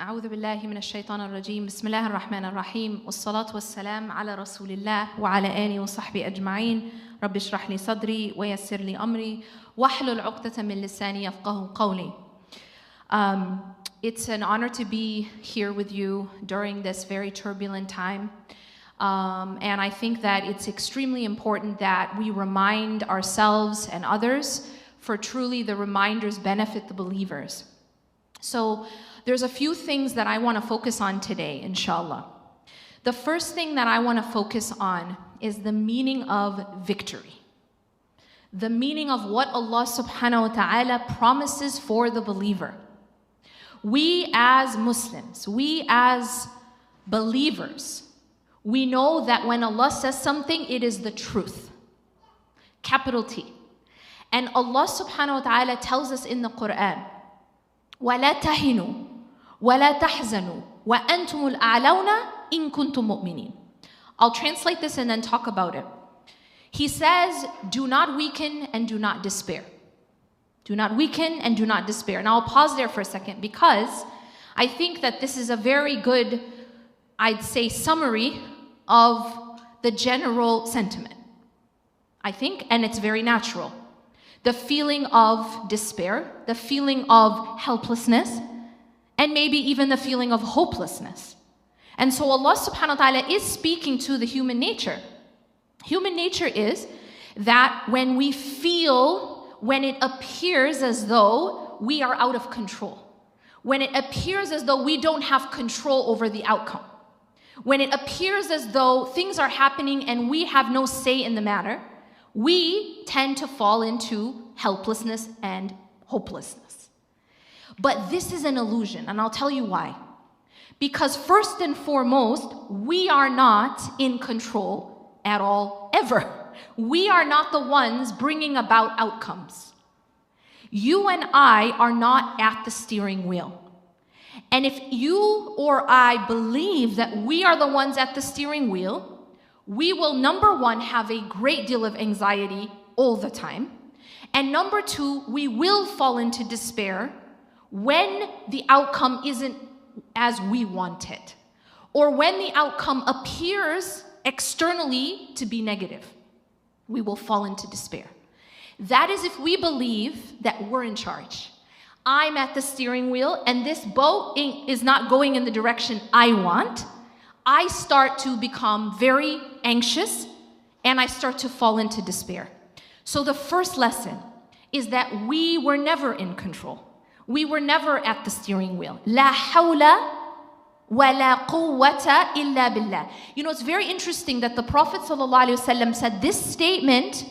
أعوذ بالله من الشيطان الرجيم بسم الله الرحمن الرحيم والصلاة والسلام على رسول الله وعلى آله وصحبه أجمعين رب اشرح لي صدري ويسر لي أمري واحلل عقدة من لساني يفقهوا قولي. It's an honor to be here with you during this very turbulent time. And I think that it's extremely important that we remind ourselves and others, for truly the reminders benefit the believers. So there's a few things that I want to focus on today, inshallah. The first thing that I want to focus on is the meaning of victory. The meaning of what Allah subhanahu wa ta'ala promises for the believer. We as Muslims, we as believers, we know that when Allah says something, it is the truth. Capital T. And Allah subhanahu wa ta'ala tells us in the Quran, وَلَا تَهِنُوا وَلَا تَحْزَنُوا وَأَنْتُمُ الْأَعْلَوْنَ إِن كُنتُم مُؤْمِنِينَ. I'll translate this and then talk about it. He says, do not weaken and do not despair. Do not weaken and do not despair. And I'll pause there for a second because I think that this is a very good, I'd say, summary of the general sentiment. I think, and it's very natural. The feeling of despair, the feeling of helplessness, and maybe even the feeling of hopelessness. And so Allah subhanahu wa ta'ala is speaking to the human nature. Human nature is that when we feel, when it appears as though we are out of control, when it appears as though we don't have control over the outcome, when it appears as though things are happening and we have no say in the matter, we tend to fall into helplessness and hopelessness. But this is an illusion, and I'll tell you why. Because first and foremost, we are not in control at all, ever. We are not the ones bringing about outcomes. You and I are not at the steering wheel. And if you or I believe that we are the ones at the steering wheel, we will, number one, have a great deal of anxiety all the time. And number two, we will fall into despair when the outcome isn't as we want it, or when the outcome appears externally to be negative. We will fall into despair. That is if we believe that we're in charge. I'm at the steering wheel and this boat is not going in the direction I want. I start to become very anxious and I start to fall into despair. So the first lesson is that we were never in control. We were never at the steering wheel. La hawla wa la quwwata illa billah. You know, it's very interesting that the Prophet ﷺ said this statement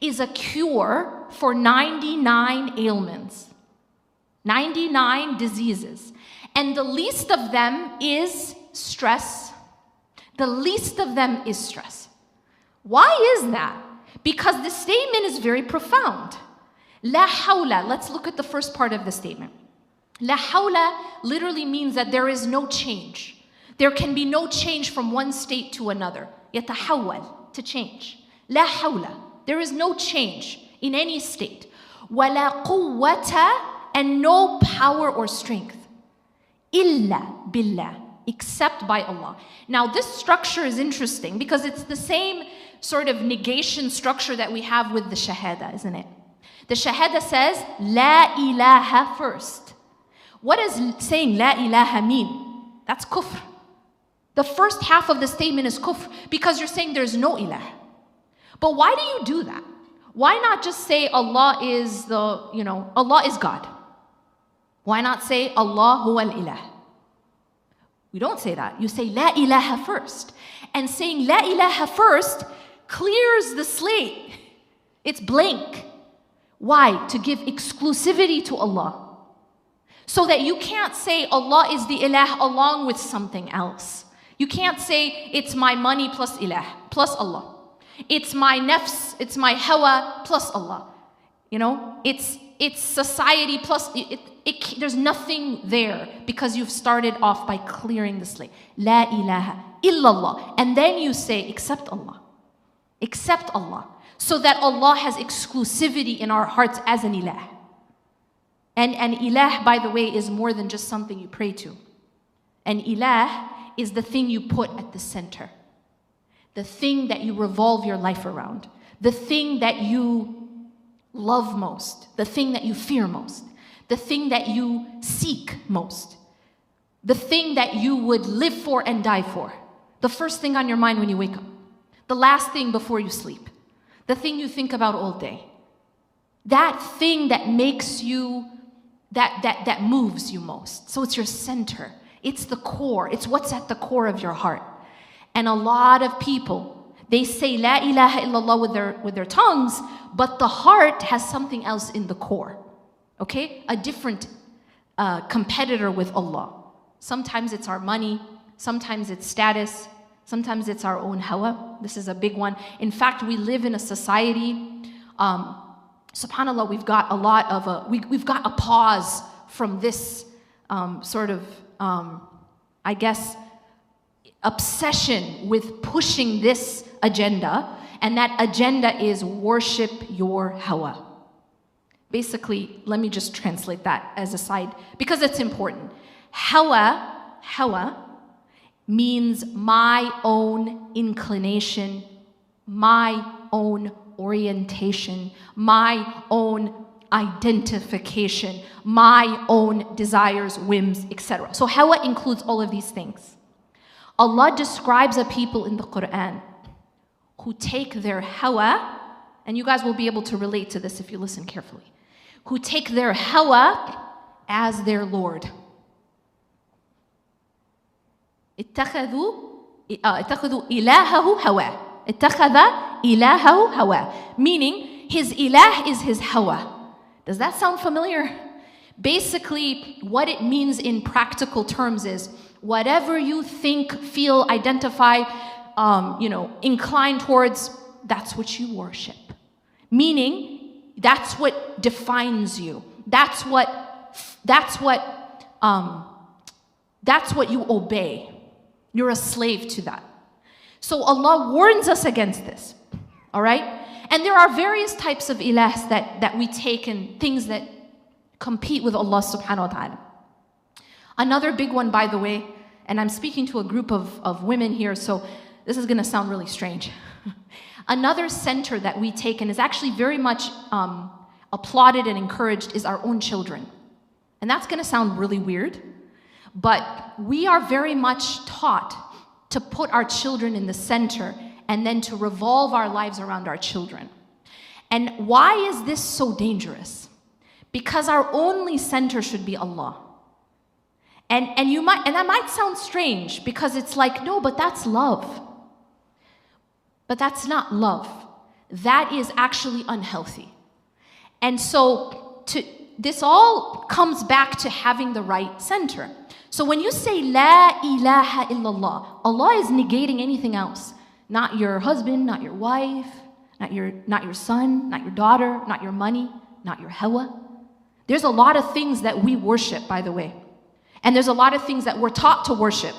is a cure for 99 ailments, 99 diseases. And the least of them is stress. The least of them is stress. Why is that? Because the statement is very profound. La hawla, let's look at the first part of the statement. La hawla literally means that there is no change. There can be no change from one state to another. Yatahawwal, to change. La hawla, there is no change in any state. Wala quwwata, and no power or strength. Illa billah, except by Allah. Now this structure is interesting because it's the same sort of negation structure that we have with the shahada, isn't it? The shahada says, La ilaha first. What does saying La ilaha mean? That's kufr. The first half of the statement is kufr because you're saying there's no ilah. But why do you do that? Why not just say Allah is Allah is God? Why not say Allah huwa al-ilah? We don't say that. You say La ilaha first. And saying La ilaha first clears the slate. It's blank. Why? To give exclusivity to Allah. So that you can't say Allah is the ilah along with something else. You can't say it's my money plus ilah, plus Allah. It's my nafs, it's my hawa plus Allah. You know, it's society plus, there's nothing there because you've started off by clearing the slate. La ilaha illallah. And then you say, except Allah. Except Allah. So that Allah has exclusivity in our hearts as an ilah. And an ilah, by the way, is more than just something you pray to. An ilah is the thing you put at the center. The thing that you revolve your life around. The thing that you love most. The thing that you fear most. The thing that you seek most. The thing that you would live for and die for. The first thing on your mind when you wake up. The last thing before you sleep. The thing you think about all day. That thing that makes you, that moves you most. So it's your center. It's the core. It's what's at the core of your heart. And a lot of people, they say La ilaha illallah with their tongues, but the heart has something else in the core. Okay? A different competitor with Allah. Sometimes it's our money. Sometimes it's status. Sometimes it's our own hawa. This is a big one. In fact, we live in a society, subhanAllah, we've got a lot of we've got a pause from this I guess, obsession with pushing this agenda, and that agenda is worship your hawa. Basically, let me just translate that as a side, because it's important. Hawa means my own inclination, my own orientation, my own identification, my own desires, whims, etc. So hawa includes all of these things. Allah describes a people in the Quran who take their hawa, and you guys will be able to relate to this if you listen carefully, who take their hawa as their Lord. اتخذوا إلهه هواه. اتخذ إلهه هواه. Meaning, his ilah is his hawa. Does that sound familiar? Basically, what it means in practical terms is whatever you think, feel, identify, incline towards, that's what you worship. Meaning, that's what defines you. That's what you obey. You're a slave to that. So Allah warns us against this. All right? And there are various types of ilahs that we take and things that compete with Allah subhanahu wa ta'ala. Another big one, by the way, and I'm speaking to a group of women here, so this is going to sound really strange. Another center that we take and is actually very much applauded and encouraged is our own children. And that's going to sound really weird, but we are very much taught to put our children in the center and then to revolve our lives around our children. And why is this so dangerous? Because our only center should be Allah. And that might sound strange because it's like, no, but that's love. But that's not love. That is actually unhealthy. And so this all comes back to having the right center. So when you say La ilaha illallah, Allah is negating anything else. Not your husband, not your wife, not your son, not your daughter, not your money, not your hawa. There's a lot of things that we worship, by the way. And there's a lot of things that we're taught to worship.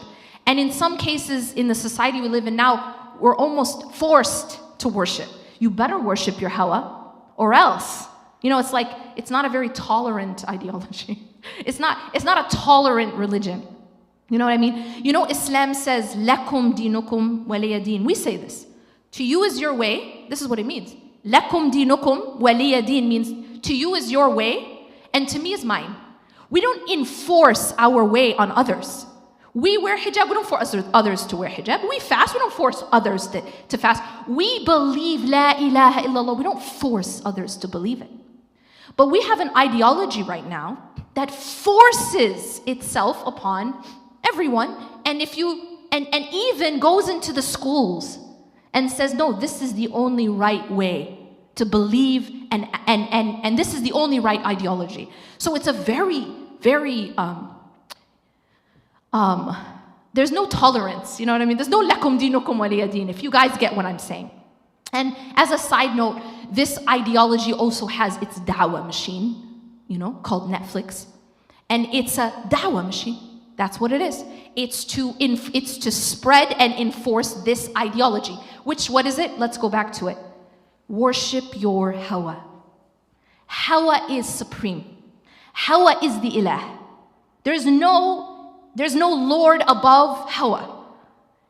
And in some cases, in the society we live in now, we're almost forced to worship. You better worship your hawa, or else. It's like, it's not a very tolerant ideology. It's not a tolerant religion. You know what I mean? Islam says, Lakum dinukum waliya din. We say this. To you is your way. This is what it means. Lakum dinukum waliya din means to you is your way, and to me is mine. We don't enforce our way on others. We wear hijab, we don't force others to wear hijab. We fast, we don't force others to fast. We believe La ilaha illallah, we don't force others to believe it. But we have an ideology right now that forces itself upon everyone, and even goes into the schools and says, no, this is the only right way to believe, and this is the only right ideology. So it's a very, very there's no tolerance, you know what I mean? There's no lakum dinukum waliya din, if you guys get what I'm saying. And as a side note, this ideology also has its da'wah machine, called Netflix. And it's a da'wah machine. That's what it is. It's to spread and enforce this ideology. What is it? Let's go back to it. Worship your hawa. Hawa is supreme. Hawa is the ilah. There's no Lord above Hawa.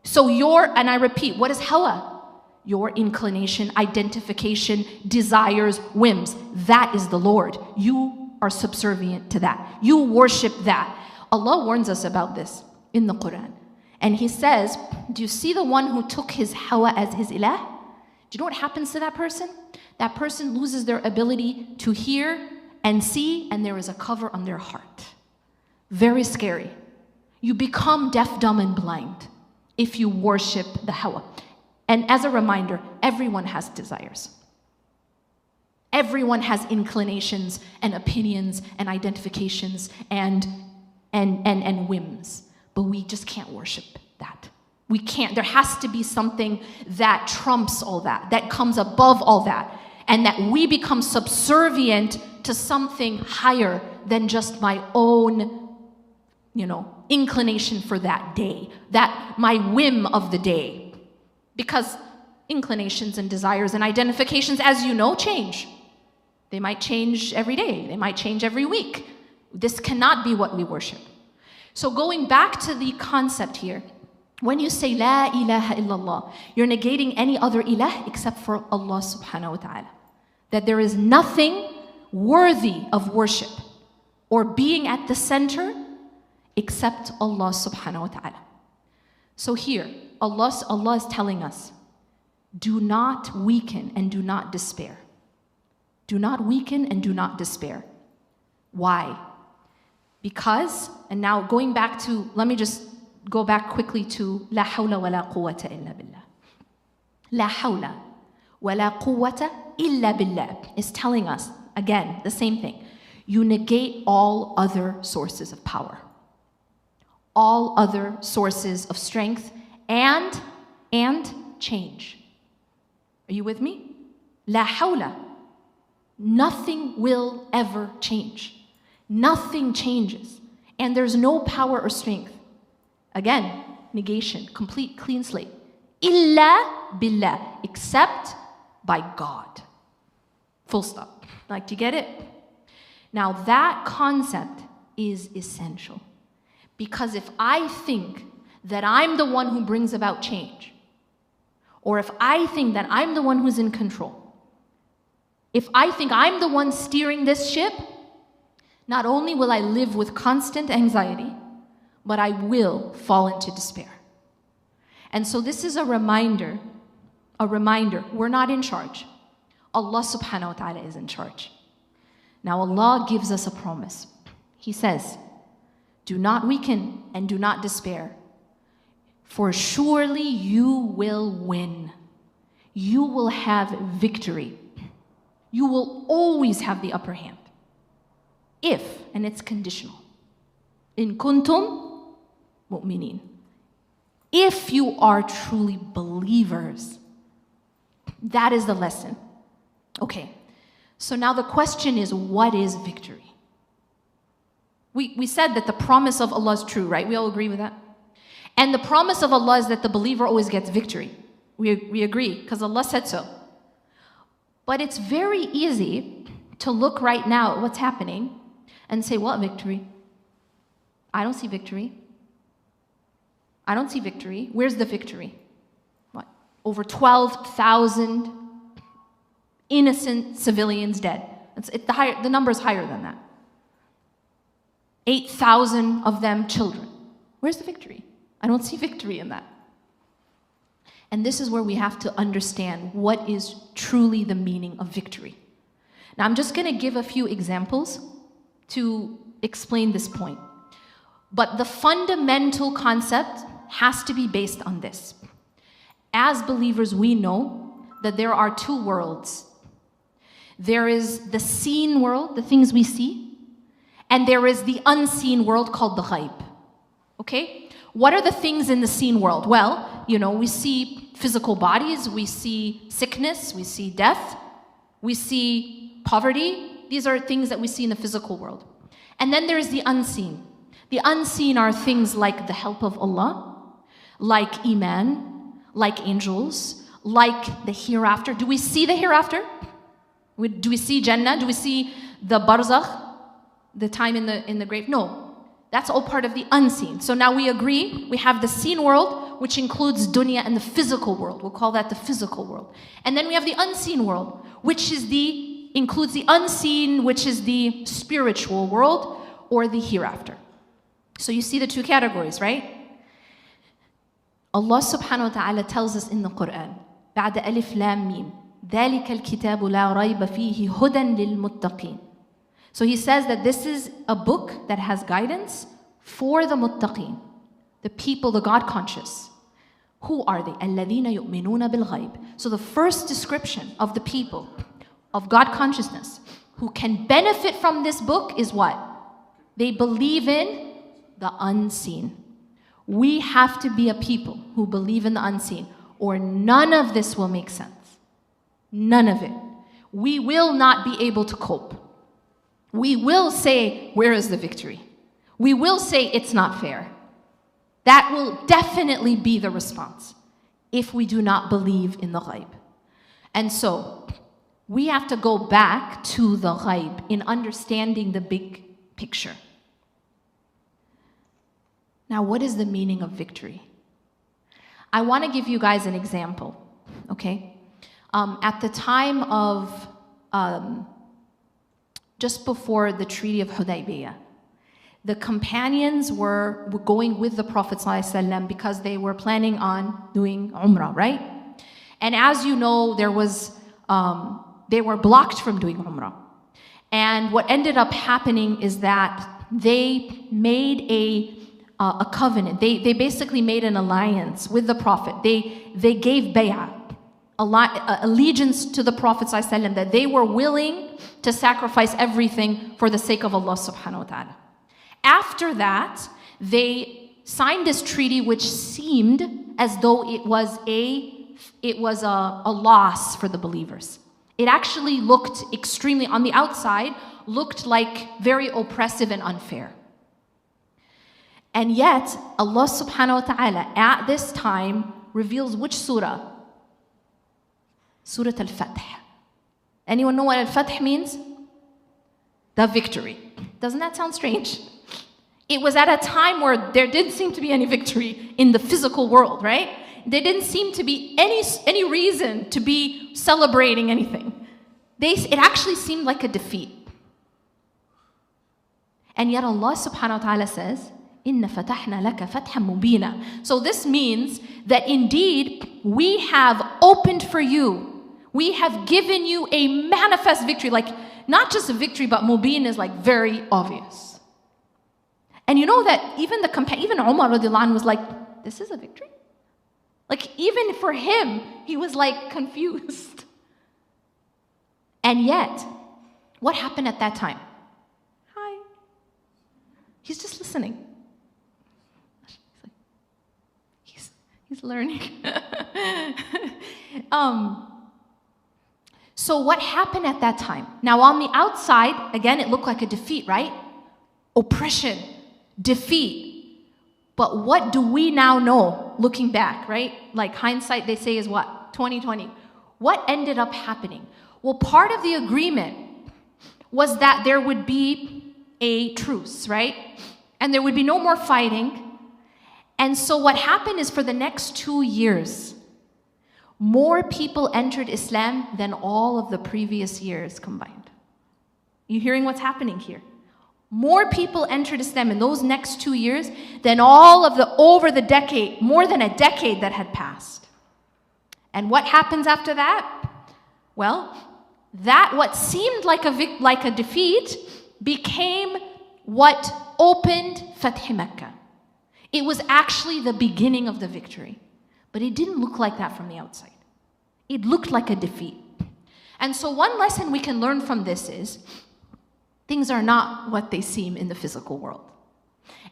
So and I repeat, what is Hawa? Your inclination, identification, desires, whims. That is the Lord. You are subservient to that. You worship that. Allah warns us about this in the Quran. And He says, do you see the one who took his Hawa as his ilah? Do you know what happens to that person? That person loses their ability to hear and see, and there is a cover on their heart. Very scary. You become deaf, dumb, and blind if you worship the Hawa. And as a reminder, everyone has desires. Everyone has inclinations and opinions and identifications and whims. But we just can't worship that. We can't. There has to be something that trumps all that, that comes above all that, and that we become subservient to something higher than just my own, inclination for that day, that my whim of the day. Because inclinations and desires and identifications, as you know, change. They might change every day. They might change every week. This cannot be what we worship. So going back to the concept here, when you say La ilaha illallah, you're negating any other ilah except for Allah subhanahu wa ta'ala. That there is nothing worthy of worship or being at the center except Allah subhanahu wa ta'ala. So here, Allah is telling us, do not weaken and do not despair. Do not weaken and do not despair. Why? Because, and now going back to, let me just go back quickly to La hawla wa la quwwata illa billah. La hawla wa la quwwata illa billah is telling us, again, the same thing. You negate all other sources of power. All other sources of strength and change. Are you with me? La hawla. Nothing will ever change. Nothing changes. And there's no power or strength. Again, negation, complete clean slate. Illa billah, except by God. Full stop. Like, do you get it? Now that concept is essential. Because if I think that I'm the one who brings about change, or if I think that I'm the one who's in control, if I think I'm the one steering this ship, not only will I live with constant anxiety, but I will fall into despair. And so this is a reminder, we're not in charge. Allah subhanahu wa ta'ala is in charge. Now Allah gives us a promise. He says, do not weaken and do not despair, for surely you will win. You will have victory. You will always have the upper hand. If, and it's conditional, in kuntum mu'minin. If you are truly believers, that is the lesson. Okay, so now the question is, what is victory? We said that the promise of Allah is true, right? We all agree with that? And the promise of Allah is that the believer always gets victory. We agree, because Allah said so. But it's very easy to look right now at what's happening and say, what victory? I don't see victory. I don't see victory. Where's the victory? What? Over 12,000 innocent civilians dead. The number is higher than that. 8,000 of them children. Where's the victory? I don't see victory in that. And this is where we have to understand what is truly the meaning of victory. Now I'm just going to give a few examples to explain this point. But the fundamental concept has to be based on this. As believers, we know that there are two worlds. There is the seen world, the things we see, and there is the unseen world called the ghaib. Okay? What are the things in the seen world? Well, we see physical bodies, we see sickness, we see death, we see poverty. These are things that we see in the physical world. And then there is the unseen. The unseen are things like the help of Allah, like Iman, like angels, like the hereafter. Do we see the hereafter? Do we see Jannah? Do we see the barzakh? the time in the grave? No, that's all part of the unseen. So now we agree, we have the seen world, which includes dunya and the physical world. We'll call that the physical world. And then we have the unseen world, which includes the unseen, which is the spiritual world or the hereafter. So you see the two categories, right? Allah subhanahu wa ta'ala tells us in the Quran, بعد ألف لام ميم ذلك الكتاب لا ريب فيه هدى للمتقين. So he says that this is a book that has guidance for the muttaqin, the people, the God conscious. Who are they? الذين يؤمنون بالغيب. So the first description of the people of God consciousness who can benefit from this book is what? They believe in the unseen. We have to be a people who believe in the unseen, or none of this will make sense. None of it. We will not be able to cope. We will say, where is the victory? We will say it's not fair. That will definitely be the response if we do not believe in the ghaib. And so, we have to go back to the ghaib in understanding the big picture. Now, what is the meaning of victory? I want to give you guys an example, okay? At the time of, just before the Treaty of Hudaybiyah, the companions were going with the Prophet ﷺ because they were planning on doing Umrah, right? And as you know, they were blocked from doing Umrah. And what ended up happening is that they made a covenant. They basically made an alliance with the Prophet. They gave bay'ah, allegiance to the Prophet ﷺ, that they were willing to sacrifice everything for the sake of Allah subhanahu wa ta'ala. After that, they signed this treaty which seemed as though it was a loss for the believers. It actually looked extremely, on the outside, looked like very oppressive and unfair. And yet, Allah subhanahu wa ta'ala at this time reveals which surah? Surah Al-Fath. Anyone know what Al-Fath means? The victory. Doesn't that sound strange? It was at a time where there didn't seem to be any victory in the physical world, right? There didn't seem to be any reason to be celebrating anything. It actually seemed like a defeat. And yet Allah subhanahu wa ta'ala says, إِنَّ فَتَحْنَا لَكَ فَتْحًا مُبِينًا. So this means that indeed we have opened for you, we have given you a manifest victory, like not just a victory, but mubin is like very obvious. And you know that even Umar radiallahu anhu was like, this is a victory? Like even for him, he was like confused. And yet, what happened at that time? Hi. He's just listening. He's learning. So what happened at that time? Now on the outside, again, it looked like a defeat, right? Oppression, defeat. But what do we now know, looking back, right? Like hindsight, they say, is what? 2020. What ended up happening? Well, part of the agreement was that there would be a truce, right? And there would be no more fighting. And so what happened is for the next 2 years, more people entered Islam than all of the previous years combined. You hearing what's happening here? More people entered Islam in those next 2 years than all of over the decade, more than a decade that had passed. And what happens after that? Well, what seemed like a defeat became what opened Fath Makkah. It was actually the beginning of the victory. But it didn't look like that from the outside. It looked like a defeat. And so one lesson we can learn from this is, things are not what they seem in the physical world.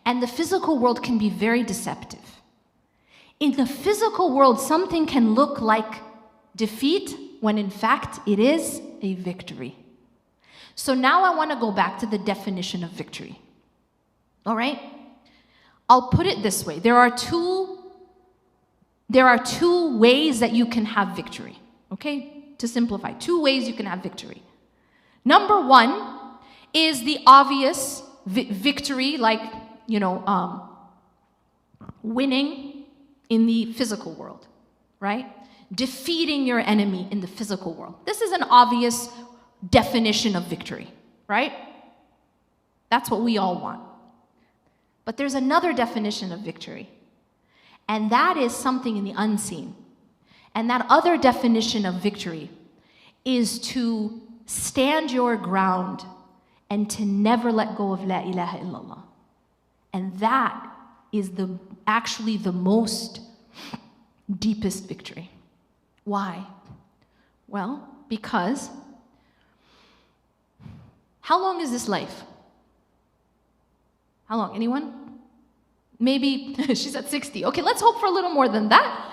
And the physical world can be very deceptive. In the physical world, something can look like defeat when in fact it is a victory. So now I want to go back to the definition of victory. All right? I'll put it this way. There are two ways that you can have victory. Okay? To simplify, 2 ways you can have victory. Number one is the obvious victory, like, winning in the physical world, right? Defeating your enemy in the physical world. This is an obvious definition of victory, right? That's what we all want. But there's another definition of victory, and that is something in the unseen. And that other definition of victory is to stand your ground and to never let go of La ilaha illallah. And that is actually the most deepest victory. Why? Well, because how long is this life? How long? Anyone? Maybe she's at 60. Okay, let's hope for a little more than that.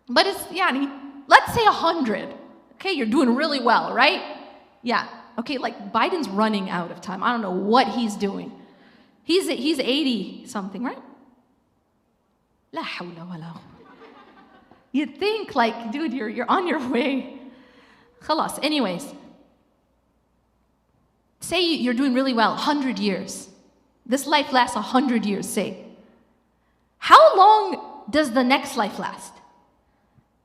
But it's, let's say 100. Okay, you're doing really well, right? Yeah. Okay, like Biden's running out of time. I don't know what he's doing. He's 80 something, right? La hawla wala. You'd think like, dude, you're on your way. Khalas. Anyways, say you're doing really well, 100 years. This life lasts 100 years, say. How long does the next life last?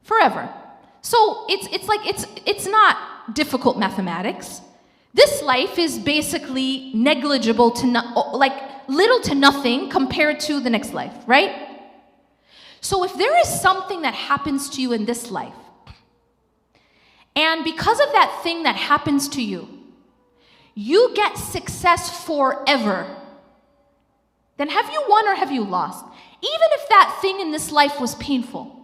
Forever. So it's not difficult mathematics. This life is basically negligible to little to nothing compared to the next life, right? So if there is something that happens to you in this life, and because of that thing that happens to you, you get success forever, then have you won or have you lost? Even if that thing in this life was painful.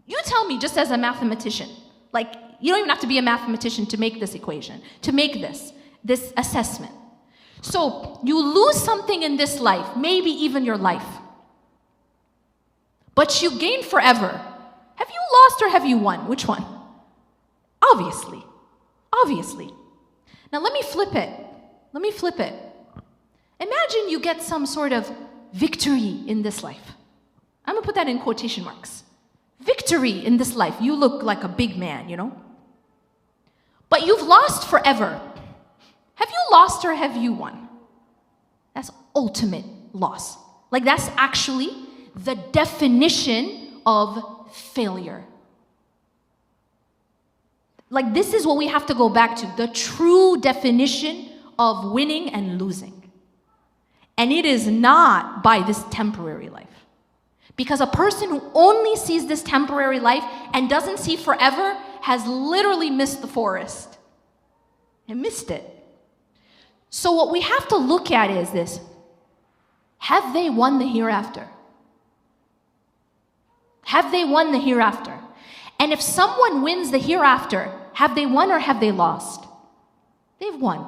You tell me, just as a mathematician, like, you don't even have to be a mathematician to make this equation, to make this assessment. So you lose something in this life, maybe even your life, but you gain forever. Have you lost or have you won? Which one? Obviously. Now let me flip it. Imagine you get some sort of victory in this life. I'm gonna put that in quotation marks. Victory in this life. You look like a big man, But you've lost forever. Have you lost or have you won? That's ultimate loss. Like, that's actually the definition of failure. Like, this is what we have to go back to. The true definition of winning and losing. And it is not by this temporary life. Because a person who only sees this temporary life and doesn't see forever has literally missed the forest. And missed it. So what we have to look at is this. Have they won the hereafter? Have they won the hereafter? And if someone wins the hereafter, have they won or have they lost? They've won.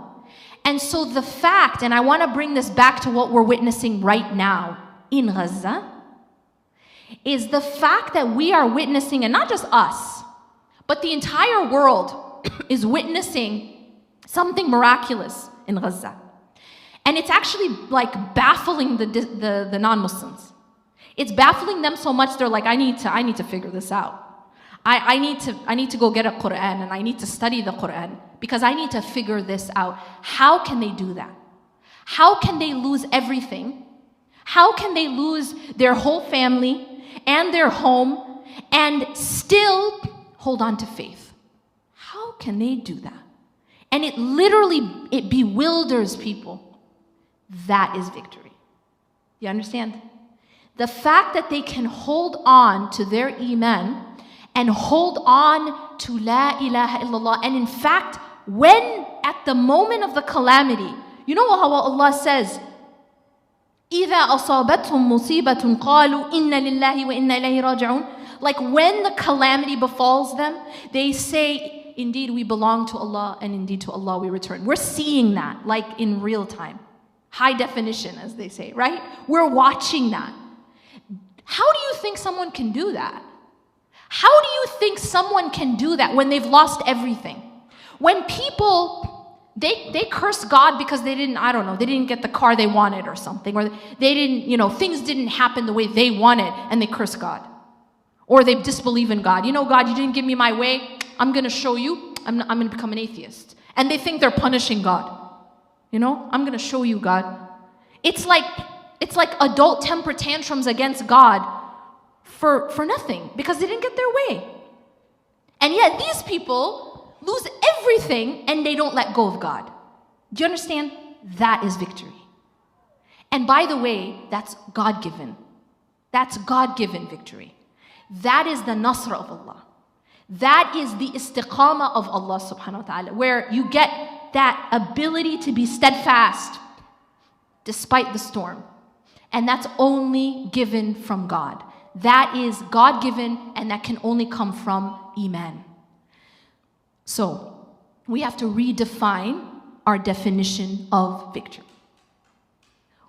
And so the fact, and I want to bring this back to what we're witnessing right now in Gaza, is the fact that we are witnessing, and not just us, but the entire world is witnessing something miraculous in Gaza. And it's actually like baffling the non-Muslims. It's baffling them so much they're like, I need to figure this out. I need to go get a Quran and I need to study the Quran because I need to figure this out. How can they do that? How can they lose everything? How can they lose their whole family and their home and still hold on to faith? How can they do that? And it bewilders people. That is victory. You understand? The fact that they can hold on to their iman and hold on to La ilaha illallah. And in fact, when at the moment of the calamity, you know how Allah says, إِذَا أَصَابَتْهُمْ مُصِيبَةٌ قَالُوا إِنَّ لِلَّهِ وَإِنَّا إِلَيْهِ رَاجِعُونَ. Like when the calamity befalls them, they say, indeed we belong to Allah and indeed to Allah we return. We're seeing that like in real time. High definition, as they say, right? We're watching that. How do you think someone can do that? How do you think someone can do that when they've lost everything? When people, they curse God because they didn't get the car they wanted or something, or they didn't, things didn't happen the way they wanted, and they curse God. Or they disbelieve in God. God, you didn't give me my way. I'm going to show you. I'm going to become an atheist. And they think they're punishing God. You know, I'm going to show you God. It's like adult temper tantrums against God for nothing because they didn't get their way. And yet these people lose everything and they don't let go of God. Do you understand? That is victory. And by the way, that's God-given. That's God-given victory. That is the nasr of Allah. That is the istiqamah of Allah subhanahu wa ta'ala, where you get that ability to be steadfast despite the storm. And that's only given from God. That is God-given, and that can only come from Iman. So, we have to redefine our definition of victory.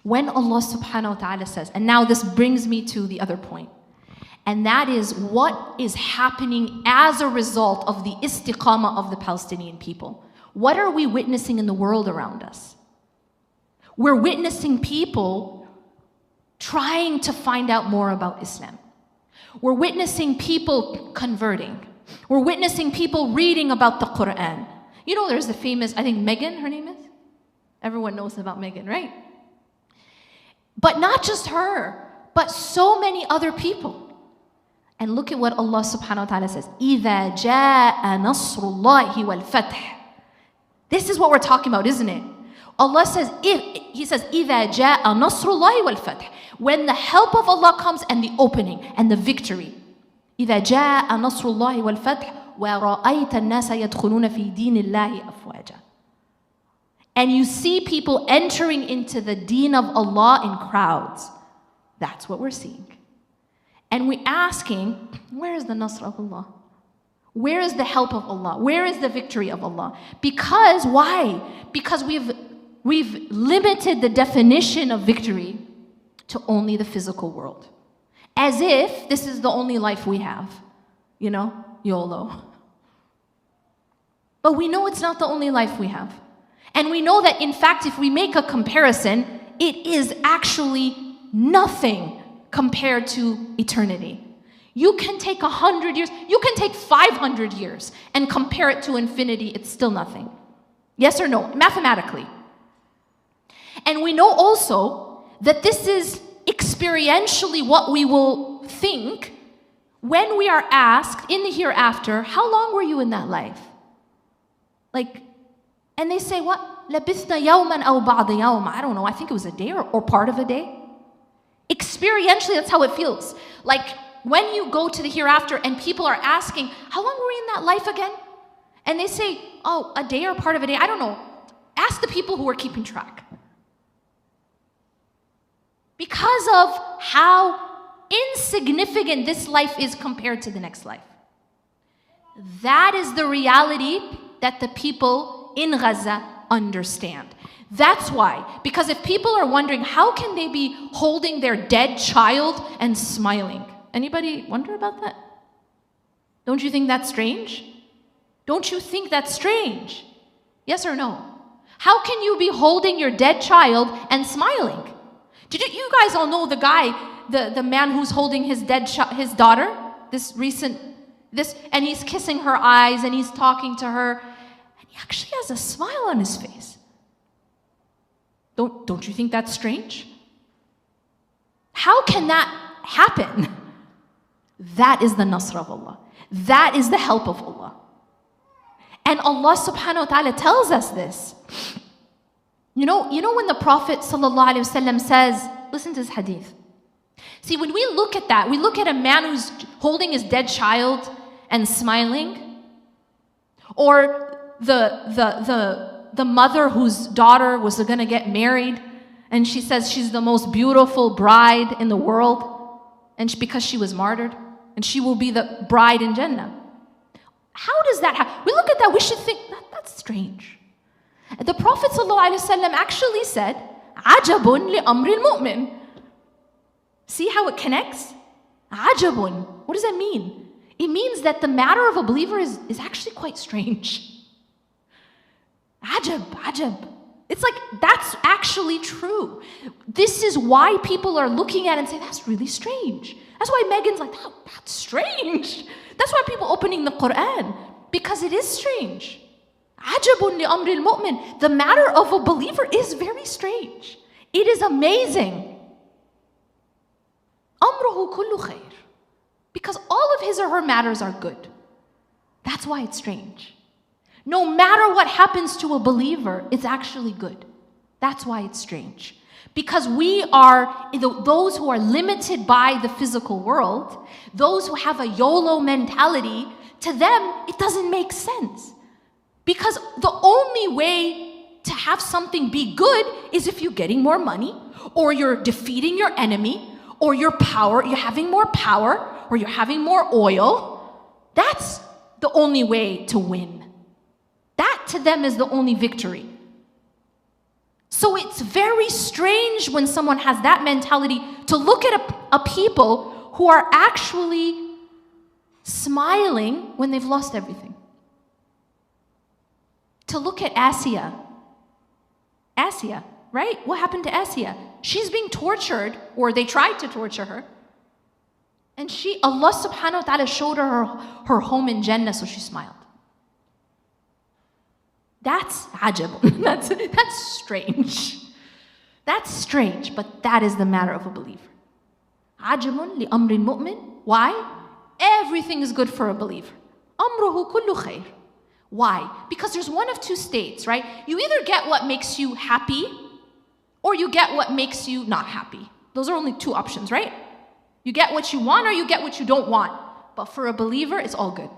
When Allah subhanahu wa ta'ala says, and now this brings me to the other point, and that is what is happening as a result of the istiqamah of the Palestinian people. What are we witnessing in the world around us? We're witnessing people trying to find out more about Islam. We're witnessing people converting. We're witnessing people reading about the Quran. You know, there's the famous, I think Megan, her name is? Everyone knows about Megan, right? But not just her, but so many other people. And look at what Allah subhanahu wa ta'ala says. إِذَا جَاءَ نَصْرُ اللَّهِ وَالْفَتْحِ. This is what we're talking about, isn't it? Allah says, He says, إِذَا جَاءَ نَصْرُ اللَّهِ وَالْفَتْحِ. When the help of Allah comes and the opening and the victory. إِذَا جَاءَ نَصْرُ اللَّهِ وَالْفَتْحِ وَرَأَيْتَ النَّاسَ يَدْخُلُونَ فِي دِينِ اللَّهِ أَفْوَاجًا. And you see people entering into the deen of Allah in crowds. That's what we're seeing. And we're asking, where is the nasr of Allah? Where is the help of Allah? Where is the victory of Allah? Because, why? Because we've limited the definition of victory to only the physical world. As if this is the only life we have. You know, YOLO. But we know it's not the only life we have. And we know that, in fact, if we make a comparison, it is actually nothing compared to eternity. You can take 100 years, you can take 500 years and compare it to infinity, it's still nothing. Yes or no? Mathematically. And we know also that this is experientially what we will think when we are asked in the hereafter, how long were you in that life? Like, and they say, what? لَبِثْنَا يَوْمًا أَوْ بَعْضَ يَوْمًا. I don't know, I think it was a day or part of a day. Experientially, that's how it feels. Like when you go to the hereafter and people are asking, how long were you in that life again? And they say, oh, a day or part of a day. I don't know. Ask the people who are keeping track. Because of how insignificant this life is compared to the next life. That is the reality that the people in Gaza understand. That's why. Because if people are wondering, how can they be holding their dead child and smiling? Anybody wonder about that? Don't you think that's strange? Don't you think that's strange? Yes or no? How can you be holding your dead child and smiling? Did you guys all know the guy, the man who's holding his his daughter, and he's kissing her eyes and he's talking to her, and he actually has a smile on his face. Don't you think that's strange? How can that happen? That is the nasr of Allah. That is the help of Allah. And Allah subhanahu wa ta'ala tells us this. You know when the Prophet sallallahu alaihi wasallam says, listen to this hadith. See, when we look at that, we look at a man who's holding his dead child and smiling, or the mother whose daughter was going to get married, and she says she's the most beautiful bride in the world, and because she was martyred, and she will be the bride in Jannah. How does that happen? We look at that, we should think, that's strange. The Prophet ﷺ actually said, "Ajabun li amri al-mu'min." See how it connects? Ajabun. What does that mean? It means that the matter of a believer is actually quite strange. Ajab. It's like, that's actually true. This is why people are looking at it and say, that's really strange. That's why Megan's like, that's strange. That's why people opening the Quran, because it is strange. عَجَبٌ لِأَمْرِ الْمُؤْمِنِ. The matter of a believer is very strange. It is amazing. أَمْرُهُ كُلُّ خَيْرٍ. Because all of his or her matters are good. That's why it's strange. No matter what happens to a believer, it's actually good. That's why it's strange. Because we are those who are limited by the physical world, those who have a YOLO mentality, to them, it doesn't make sense. Because the only way to have something be good is if you're getting more money, or you're defeating your enemy, or you're having more power, or you're having more oil. That's the only way to win. That to them is the only victory. So it's very strange when someone has that mentality to look at a people who are actually smiling when they've lost everything. To look at Asiya, right? What happened to Asiya? She's being tortured, or they tried to torture her. And Allah subhanahu wa ta'ala showed her home in Jannah, so she smiled. That's ajab. That's strange. That's strange, but that is the matter of a believer. Ajabun li amrin mu'min. Why? Everything is good for a believer. Amruhu kullu khair. Why? Because there's one of two states, right? You either get what makes you happy, or you get what makes you not happy. Those are only two options, right? You get what you want, or you get what you don't want. But for a believer, it's all good.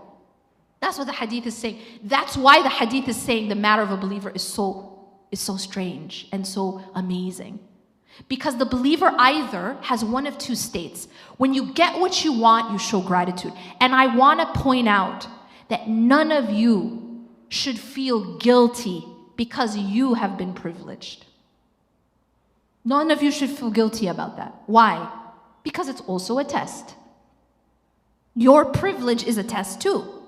That's what the hadith is saying. That's why the hadith is saying the matter of a believer is so strange and so amazing. Because the believer either has one of two states. When you get what you want, you show gratitude. And I want to point out that none of you should feel guilty because you have been privileged. None of you should feel guilty about that. Why? Because it's also a test. Your privilege is a test too.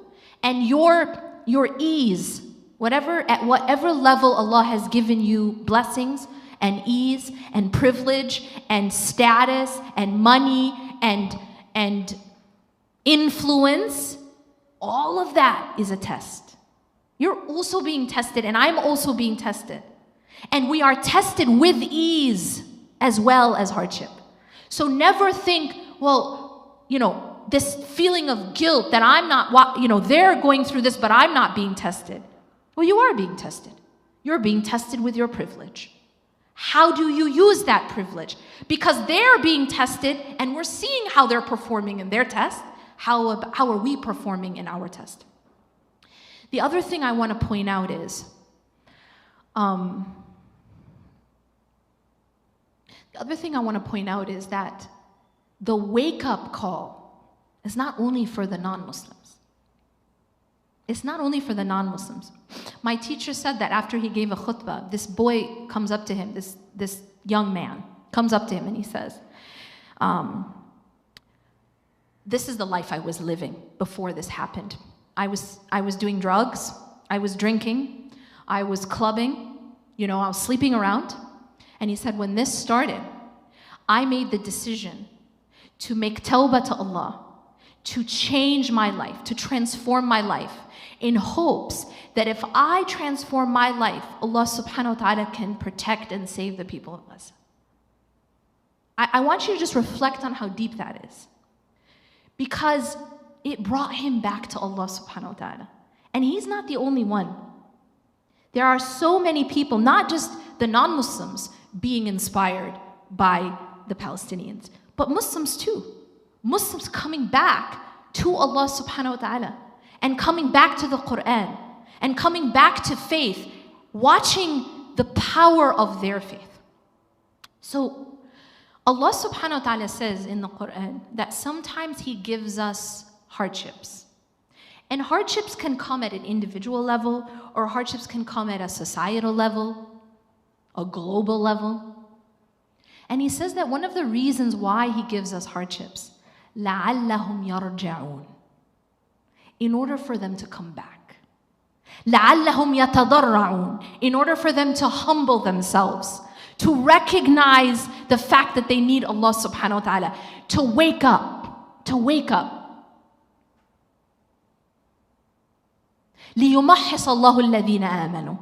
And your ease, at whatever level Allah has given you blessings and ease and privilege and status and money and influence, all of that is a test. You're also being tested, and I'm also being tested. And we are tested with ease as well as hardship. So never think, well, this feeling of guilt that I'm not, they're going through this, but I'm not being tested. Well, you are being tested. You're being tested with your privilege. How do you use that privilege? Because they're being tested, and we're seeing how they're performing in their test. How are we performing in our test? The other thing I want to point out is, that the wake-up call is not only for the non-Muslims. It's not only for the non-Muslims. My teacher said that after he gave a khutbah, this boy comes up to him, this young man comes up to him and he says, this is the life I was living before this happened. I was doing drugs, I was drinking, I was clubbing, I was sleeping around. And he said, when this started, I made the decision to make tawbah to Allah, to change my life, to transform my life, in hopes that if I transform my life, Allah subhanahu wa ta'ala can protect and save the people of Gaza. I want you to just reflect on how deep that is. Because it brought him back to Allah subhanahu wa ta'ala. And he's not the only one. There are so many people, not just the non-Muslims, being inspired by the Palestinians, but Muslims too. Muslims coming back to Allah subhanahu wa ta'ala and coming back to the Quran and coming back to faith, watching the power of their faith. So Allah subhanahu wa ta'ala says in the Quran that sometimes He gives us hardships. And hardships can come at an individual level, or hardships can come at a societal level, a global level. And He says that one of the reasons why He gives us hardships, لَعَلَّهُمْ يَرْجَعُونَ, in order for them to come back. لَعَلَّهُمْ يَتَضَرَّعُونَ, in order for them to humble themselves, to recognize the fact that they need Allah subhanahu wa ta'ala, to wake up, to wake up. لِيُمَحِّصَ اللَّهُ الَّذِينَ آمَنُوا.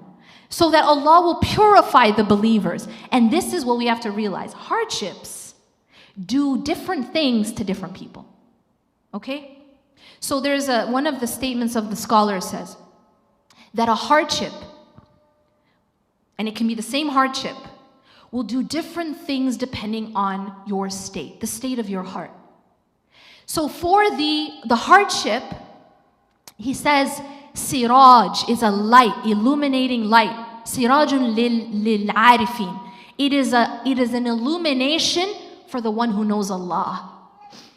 So that Allah will purify the believers. And this is what we have to realize. Hardships do different things to different people. Okay? So there's one of the statements of the scholar says that a hardship, and it can be the same hardship, will do different things depending on your state, the state of your heart. So for the hardship, he says, Siraj is a light, illuminating light. Sirajun lil-arifin. It is an illumination for the one who knows Allah.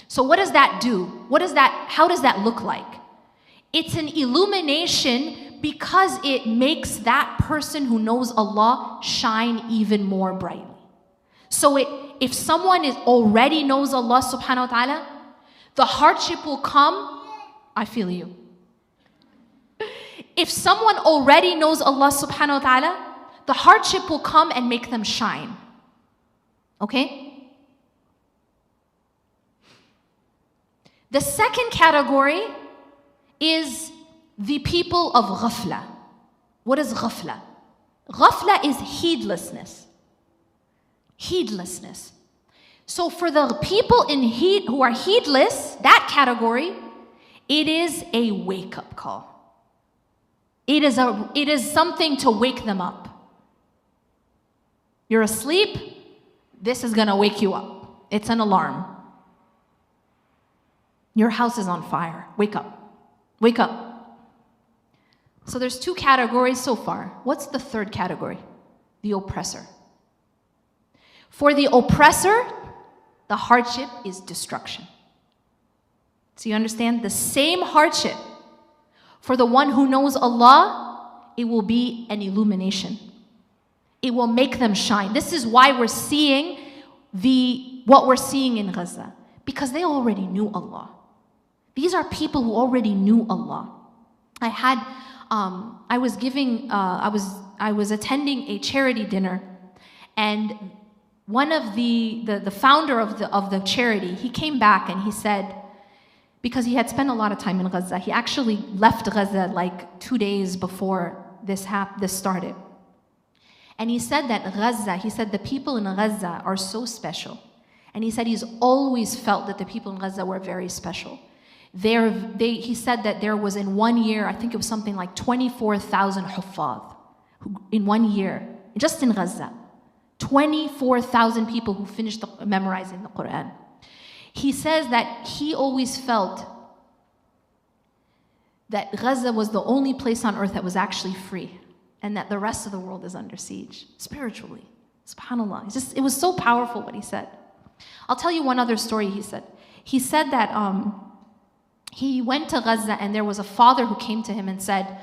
So what does that do? How does that look like? It's an illumination because it makes that person who knows Allah shine even more brightly. So if someone already knows Allah subhanahu wa ta'ala, the hardship will come. I feel you. If someone already knows Allah subhanahu wa ta'ala, the hardship will come and make them shine. Okay? The second category is the people of ghafla. What is ghafla? Ghafla is heedlessness. Heedlessness. So for the people who are heedless, that category, it is a wake-up call. It is something to wake them up. You're asleep, this is going to wake you up. It's an alarm. Your house is on fire. Wake up. Wake up. So there's two categories so far. What's the third category? The oppressor. For the oppressor, the hardship is destruction. So you understand? The same hardship. For the one who knows Allah, it will be an illumination. It will make them shine. This is why we're seeing what we're seeing in Gaza. Because they already knew Allah. These are people who already knew Allah. I was attending a charity dinner, and one of the founder of the charity, he came back and he said, because he had spent a lot of time in Gaza. He actually left Gaza like 2 days before this started. And he said that the people in Gaza are so special. And he said he's always felt that the people in Gaza were very special. He said that there was in 1 year, I think it was something like 24,000 huffaz in 1 year, just in Gaza. 24,000 people who finished memorizing the Quran. He says that he always felt that Gaza was the only place on earth that was actually free, and that the rest of the world is under siege, spiritually. SubhanAllah. It was so powerful what he said. I'll tell you one other story he said. He said that he went to Gaza and there was a father who came to him and said,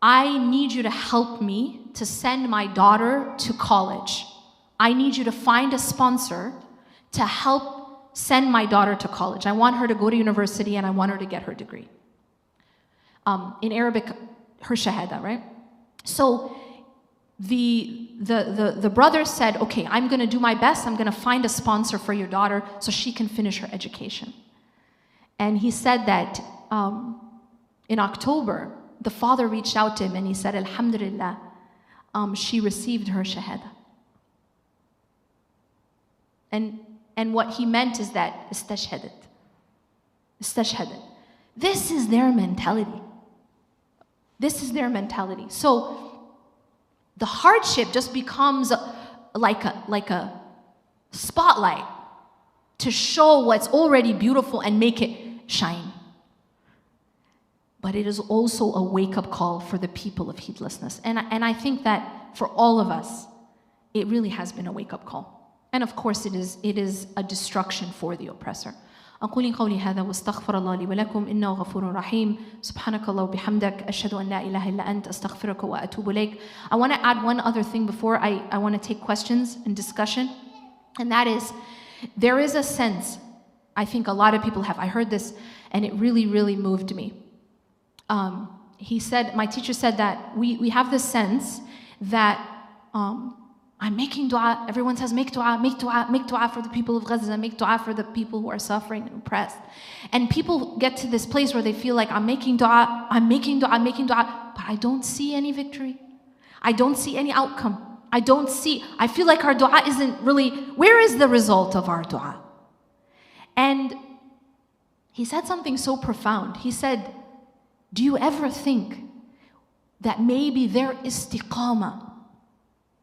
I need you to help me to send my daughter to college. I need you to find a sponsor to help send my daughter to college. I want her to go to university and I want her to get her degree. In Arabic, her shahada, right? So the brother said, okay, I'm going to do my best. I'm going to find a sponsor for your daughter so she can finish her education. And he said that in October, the father reached out to him and he said, Alhamdulillah, she received her shahada. And what he meant is that istashhadat. This is their mentality. This is their mentality. So the hardship just becomes like a spotlight to show what's already beautiful and make it shine. But it is also a wake-up call for the people of heedlessness. And I think that for all of us, it really has been a wake-up call. And of course, it is a destruction for the oppressor. أقول قولي هذا واستغفر الله لي ولكم إنه غفور رحيم سبحانك الله وبحمدك أشهد أن لا إله إلا أنت أستغفرك وأتوب إليك. I want to add one other thing before I want to take questions and discussion, and that is, there is a sense, I think a lot of people have, I heard this and it really, really moved me. He said, my teacher said that we have this sense that I'm making dua. Everyone says, make dua, make dua, make dua for the people of Gaza, make dua for the people who are suffering and oppressed. And people get to this place where they feel like, I'm making dua, I'm making dua, I'm making dua, but I don't see any victory. I don't see any outcome. I feel like our dua isn't really, where is the result of our dua? And he said something so profound. He said, do you ever think that maybe their istiqamah,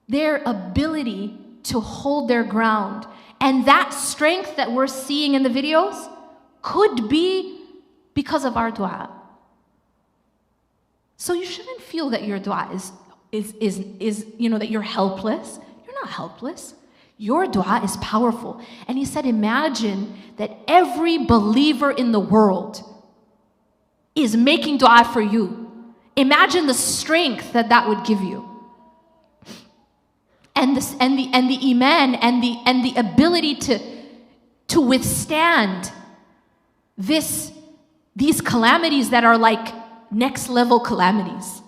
their ability to hold their ground, and that strength that we're seeing in the videos could be because of our dua? So you shouldn't feel that your dua is that you're helpless. You're not helpless. Your dua is powerful. And he said, imagine that every believer in the world is making dua for you. Imagine the strength that would give you. And the iman and the ability to withstand these calamities that are like next level calamities.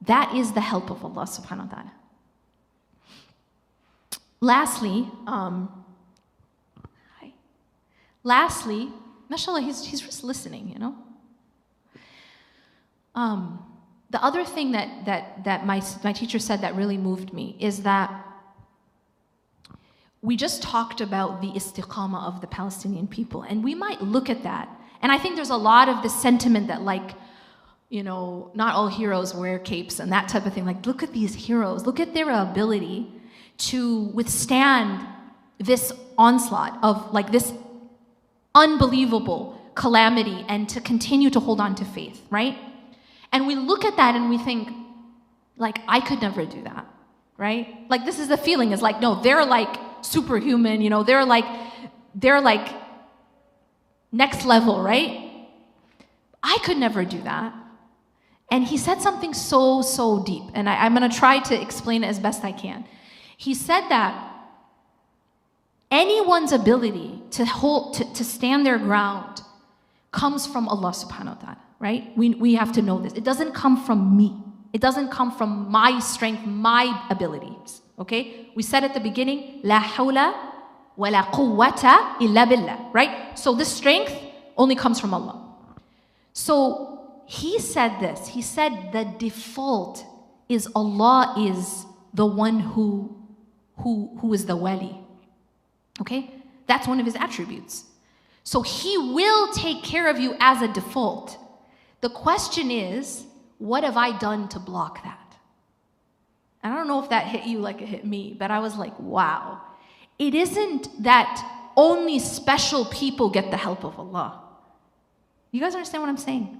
That is the help of Allah subhanahu wa ta'ala. Lastly, mashallah, he's just listening, you know. The other thing that my teacher said that really moved me is that we just talked about the istiqamah of the Palestinian people, and we might look at that, and I think there's a lot of the sentiment that, like, you know, not all heroes wear capes and that type of thing. Like, look at these heroes. Look at their ability to withstand this onslaught of like this unbelievable calamity and to continue to hold on to faith, right? And we look at that and we think, like, I could never do that, right? Like, this is the feeling, is like, no, they're like superhuman, you know, they're like next level, right? I could never do that. And he said something so deep, and I'm going to try to explain it as best I can. He said that anyone's ability to stand their ground comes from Allah subhanahu wa ta'ala, right? We have to know this. It doesn't come from me. It doesn't come from my strength, my abilities, okay? We said at the beginning, la hawla wa la quwwata illa billah, right? So this strength only comes from Allah. So he said this. He said the default is Allah is the one who is the wali. Okay? That's one of his attributes. So he will take care of you as a default. The question is, what have I done to block that? And I don't know if that hit you like it hit me, but I was like, wow. It isn't that only special people get the help of Allah. You guys understand what I'm saying?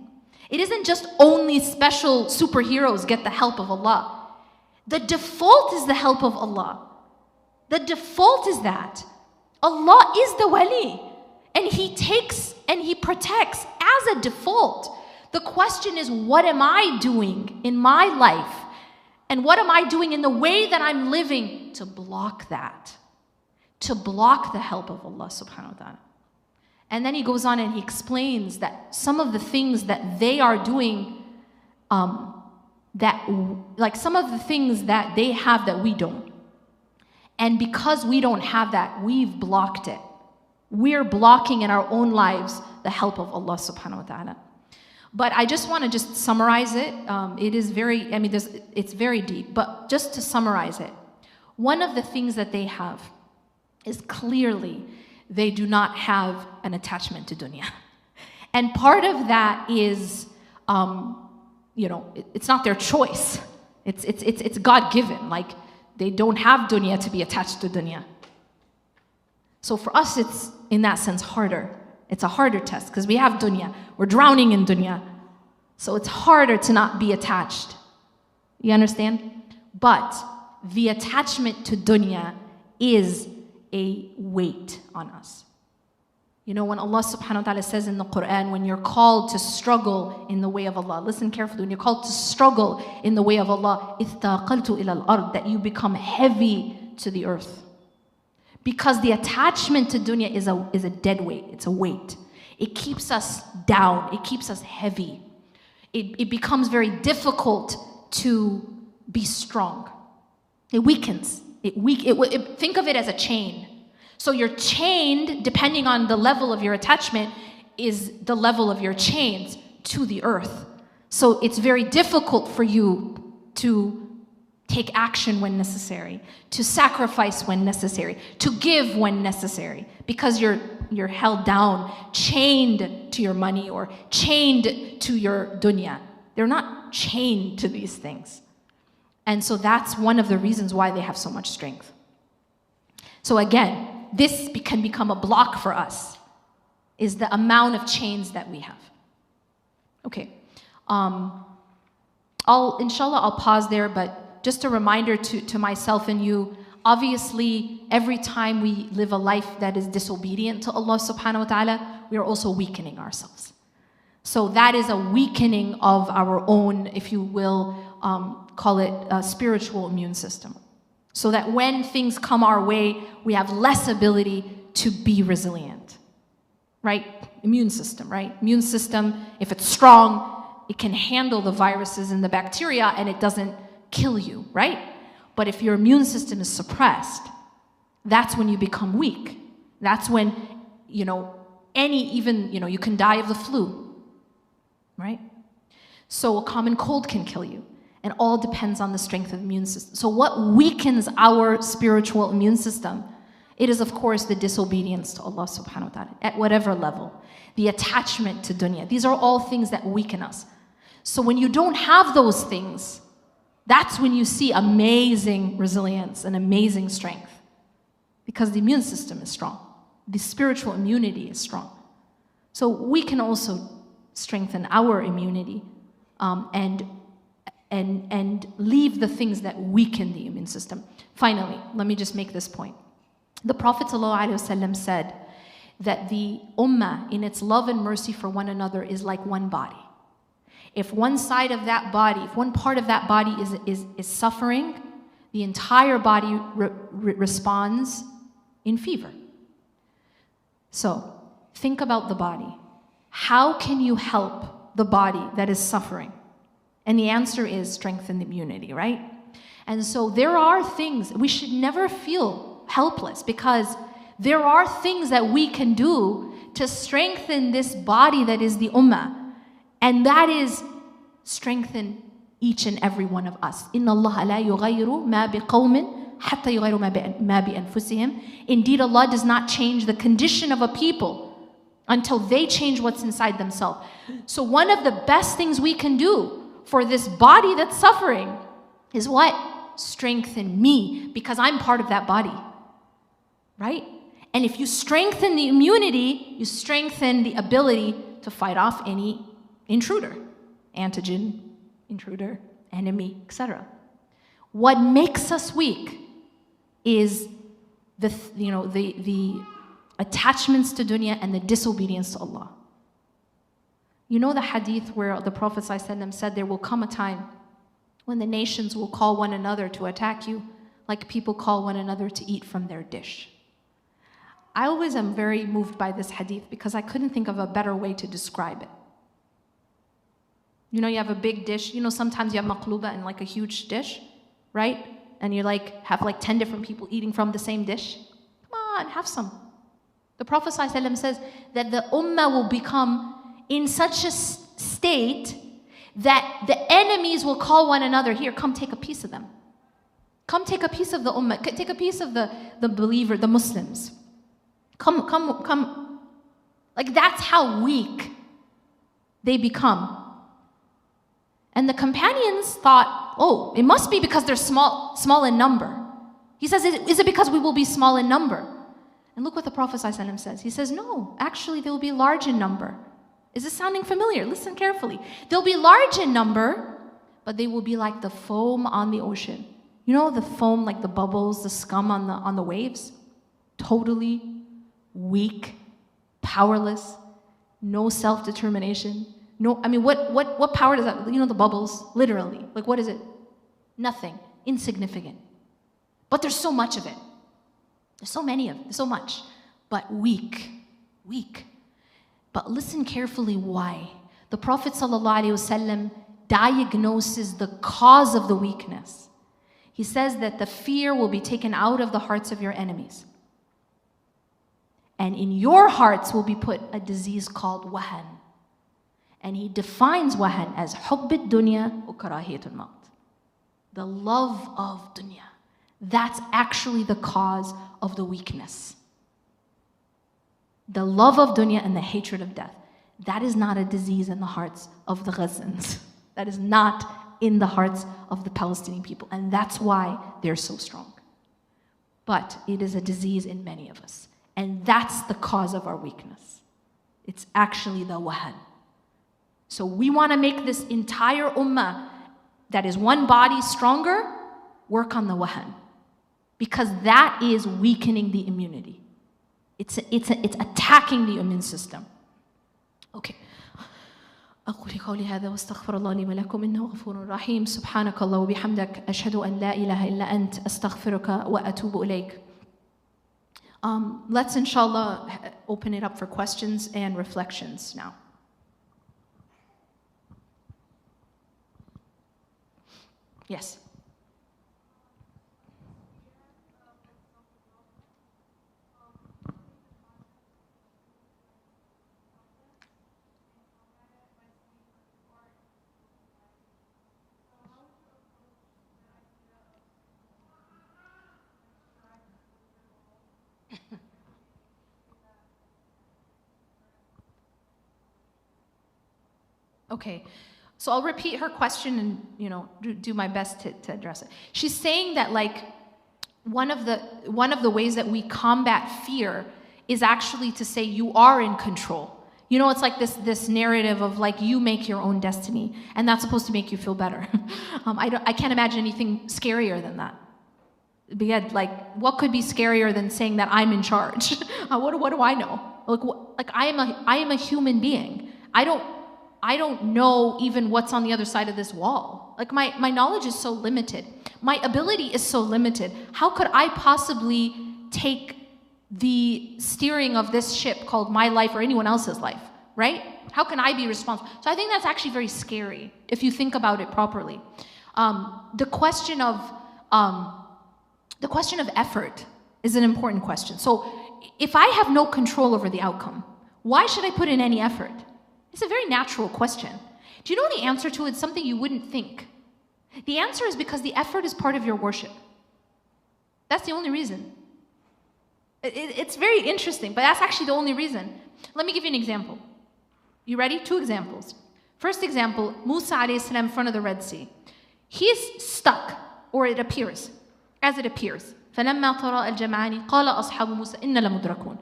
It isn't just only special superheroes get the help of Allah. The default is the help of Allah. The default is that Allah is the wali, and He takes and He protects as a default. The question is, what am I doing in my life? And what am I doing in the way that I'm living to block that? To block the help of Allah subhanahu wa ta'ala. And then he goes on and he explains that some of the things that they are doing, some of the things that they have that we don't. And because we don't have that, we've blocked it. We're blocking in our own lives the help of Allah subhanahu wa ta'ala. But I just want to summarize it. It is very, it's very deep, but just to summarize it, one of the things that they have is clearly they do not have an attachment to dunya. And part of that is, it's not their choice. It's God-given. Like, they don't have dunya to be attached to dunya. So for us, it's, in that sense, harder. It's a harder test because we have dunya. We're drowning in dunya. So it's harder to not be attached. You understand? But the attachment to dunya is a weight on us. You know, when Allah subhanahu wa ta'ala says in the Quran, when you're called to struggle in the way of Allah, listen carefully, when you're called to struggle in the way of Allah, إِثْتَاقَلْتُ إِلَى الْأَرْضِ, that you become heavy to the earth. Because the attachment to dunya is a dead weight, it's a weight. It keeps us down, it keeps us heavy. It becomes very difficult to be strong. It weakens. Think of it as a chain. So you're chained, depending on the level of your attachment, is the level of your chains to the earth. So it's very difficult for you to take action when necessary, to sacrifice when necessary, to give when necessary, because you're held down, chained to your money or chained to your dunya. They're not chained to these things. And so that's one of the reasons why they have so much strength. So again, this can become a block for us, is the amount of chains that we have. Okay. Inshallah, I'll pause there, but just a reminder to myself and you, obviously, every time we live a life that is disobedient to Allah subhanahu wa ta'ala, we are also weakening ourselves. So that is a weakening of our own, if you will, call it a spiritual immune system. So that when things come our way, we have less ability to be resilient. Right? Immune system, right? Immune system, if it's strong, it can handle the viruses and the bacteria and it doesn't kill you, right? But if your immune system is suppressed, that's when you become weak. That's when, you can die of the flu, right? So a common cold can kill you. And all depends on the strength of the immune system. So what weakens our spiritual immune system? It is, of course, the disobedience to Allah subhanahu wa ta'ala, at whatever level. The attachment to dunya. These are all things that weaken us. So when you don't have those things, that's when you see amazing resilience and amazing strength. Because the immune system is strong. The spiritual immunity is strong. So we can also strengthen our immunity and leave the things that weaken the immune system. Finally, let me just make this point. The Prophet ﷺ said that the ummah in its love and mercy for one another is like one body. If one side of that body, if one part of that body is suffering, the entire body responds in fever. So think about the body. How can you help the body that is suffering? And the answer is strengthen the immunity, right? And so there are things, we should never feel helpless, because there are things that we can do to strengthen this body that is the ummah. And that is strengthen each and every one of us. إِنَّ اللَّهَ لَا يُغَيِّرُ مَا بِقَوْمٍ حَتَّى يُغَيِّرُ مَا بِأَنفُسِهِمْ. Indeed, Allah does not change the condition of a people until they change what's inside themselves. So one of the best things we can do for this body that's suffering is what? Strengthen me, because I'm part of that body, right? And if you strengthen the immunity, you strengthen the ability to fight off any intruder, antigen, intruder, enemy, etc. What makes us weak is the attachments to dunya and the disobedience to Allah. You know the hadith where the Prophet ﷺ said there will come a time when the nations will call one another to attack you like people call one another to eat from their dish. I always am very moved by this hadith because I couldn't think of a better way to describe it. You know, you have a big dish. You know, sometimes you have maqluba in like a huge dish, right? And you have 10 different people eating from the same dish. Come on, have some. The Prophet ﷺ says that the ummah will become in such a state that the enemies will call one another, here, come take a piece of them. Come take a piece of the ummah. Take a piece of the believer, the Muslims. Come. Like that's how weak they become. And the companions thought, oh, it must be because they're small in number. He says, is it because we will be small in number? And look what the Prophet ﷺ says. He says, no, actually they will be large in number. Is this sounding familiar? Listen carefully. They'll be large in number, but they will be like the foam on the ocean. You know the foam, like the bubbles, the scum on the waves? Totally weak, powerless, no self-determination. No, I mean, what power does that, you know, the bubbles, literally. Like, what is it? Nothing, insignificant. But there's so much of it. There's so many of it, so much. But weak. But listen carefully why. The Prophet ﷺ diagnoses the cause of the weakness. He says that the fear will be taken out of the hearts of your enemies. And in your hearts will be put a disease called wahan. And he defines wahan as hubb ad-dunya wa karahiyat al-maut. The love of dunya. That's actually the cause of the weakness. The love of dunya and the hatred of death. That is not a disease in the hearts of the Ghazans. That is not in the hearts of the Palestinian people. And that's why they're so strong. But it is a disease in many of us. And that's the cause of our weakness. It's actually the wahan. So we want to make this entire ummah that is one body stronger, work on the wahan. Because that is weakening the immunity. It's attacking the immune system. Okay. أقول قولي هذا واستغفر الله لي ولكم إنه غفور رحيم سبحانك الله وبحمدك أشهد أن لا إله إلا أنت أستغفرك وأتوب إليك. Let's inshallah open it up for questions and reflections now. Yes. Okay, so I'll repeat her question and do my best to address it. She's saying that like one of the ways that we combat fear is actually to say you are in control. It's like this narrative of like you make your own destiny, and that's supposed to make you feel better. I can't imagine anything scarier than that. But yet, like, what could be scarier than saying that I'm in charge? What do I know? Like I am a human being. I don't know even what's on the other side of this wall. Like my knowledge is so limited. My ability is so limited. How could I possibly take the steering of this ship called my life or anyone else's life, right? How can I be responsible? So I think that's actually very scary if you think about it properly. The question of effort is an important question. So if I have no control over the outcome, why should I put in any effort? It's a very natural question. Do you know the answer to it? It's something you wouldn't think. The answer is because the effort is part of your worship. That's the only reason. It's very interesting, but that's actually the only reason. Let me give you an example. You ready? 2 examples. First example, Musa alayhi salam in front of the Red Sea. He's stuck, or it appears, as it appears. فَلَمَّا تَرَى الْجَمْعَانِ قَالَ أَصْحَابُ مُوسَى إِنَّ لَمُدْرَكُونَ.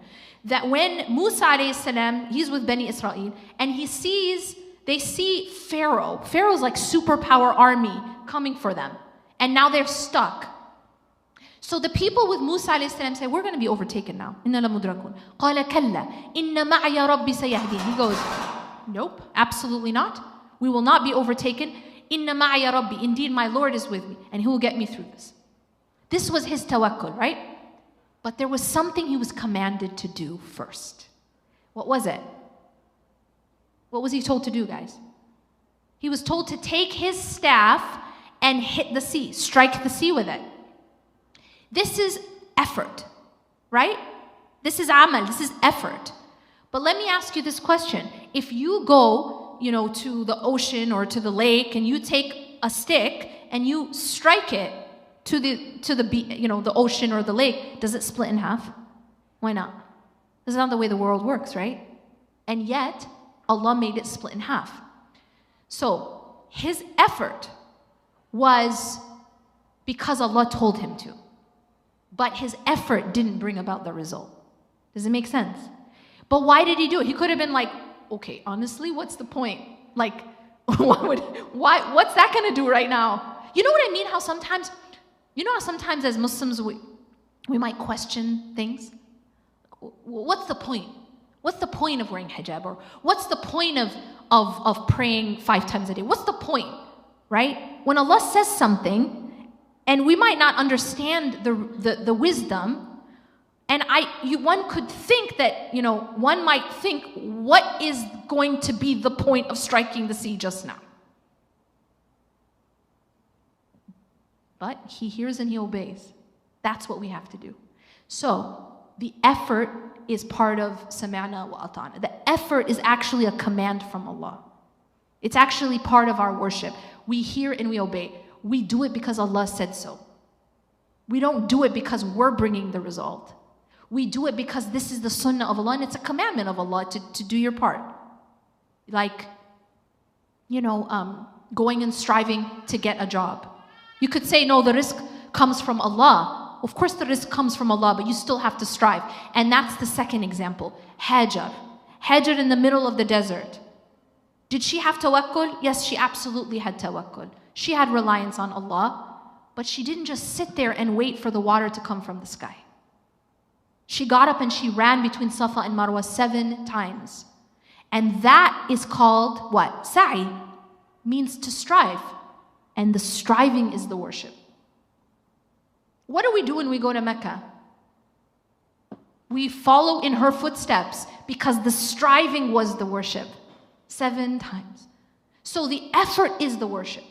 That when Musa alayhi salam, he's with Bani Israel, and they see Pharaoh. Pharaoh's like superpower army coming for them. And now they're stuck. So the people with Musa alayhi salam say, we're going to be overtaken now. إِنَّ لَمُدْرَكُونَ قَالَ كَلَّا إِنَّ مَعَيَ رَبِّ سَيَهْدِينِ. He goes, nope, absolutely not. We will not be overtaken. إِنَّ مَعَيَ رَبِّ. Indeed, my Lord is with me, and he will get me through this. This was his tawakkul, right? But there was something he was commanded to do first. What was it? What was he told to do, guys? He was told to take his staff and hit the sea, strike the sea with it. This is effort, right? This is amal, this is effort. But let me ask you this question. If you go, to the ocean or to the lake and you take a stick and you strike it to the ocean or the lake, does it split in half? Why not? This is not the way the world works, right? And yet, Allah made it split in half. So, his effort was because Allah told him to. But his effort didn't bring about the result. Does it make sense? But why did he do it? He could have been like, okay, honestly, what's the point? Like, what's that going to do right now? You know what I mean? How sometimes as Muslims we might question things? What's the point? What's the point of wearing hijab? Or what's the point of praying 5 times a day? What's the point, right? When Allah says something, and we might not understand the wisdom, and one could think that, one might think, what is going to be the point of striking the sea just now? But He hears and He obeys. That's what we have to do. So the effort is part of sami'na wa ata'na. The effort is actually a command from Allah. It's actually part of our worship. We hear and we obey. We do it because Allah said so. We don't do it because we're bringing the result. We do it because this is the sunnah of Allah and it's a commandment of Allah to do your part. Like, going and striving to get a job. You could say, no, the rizq comes from Allah. Of course the rizq comes from Allah, but you still have to strive. And that's the second example. Hajar. Hajar in the middle of the desert. Did she have tawakkul? Yes, she absolutely had tawakkul. She had reliance on Allah, but she didn't just sit there and wait for the water to come from the sky. She got up and she ran between Safa and Marwa 7 times. And that is called what? Sa'i, means to strive. And the striving is the worship. What do we do when we go to Mecca? We follow in her footsteps because the striving was the worship. 7 times. So the effort is the worship.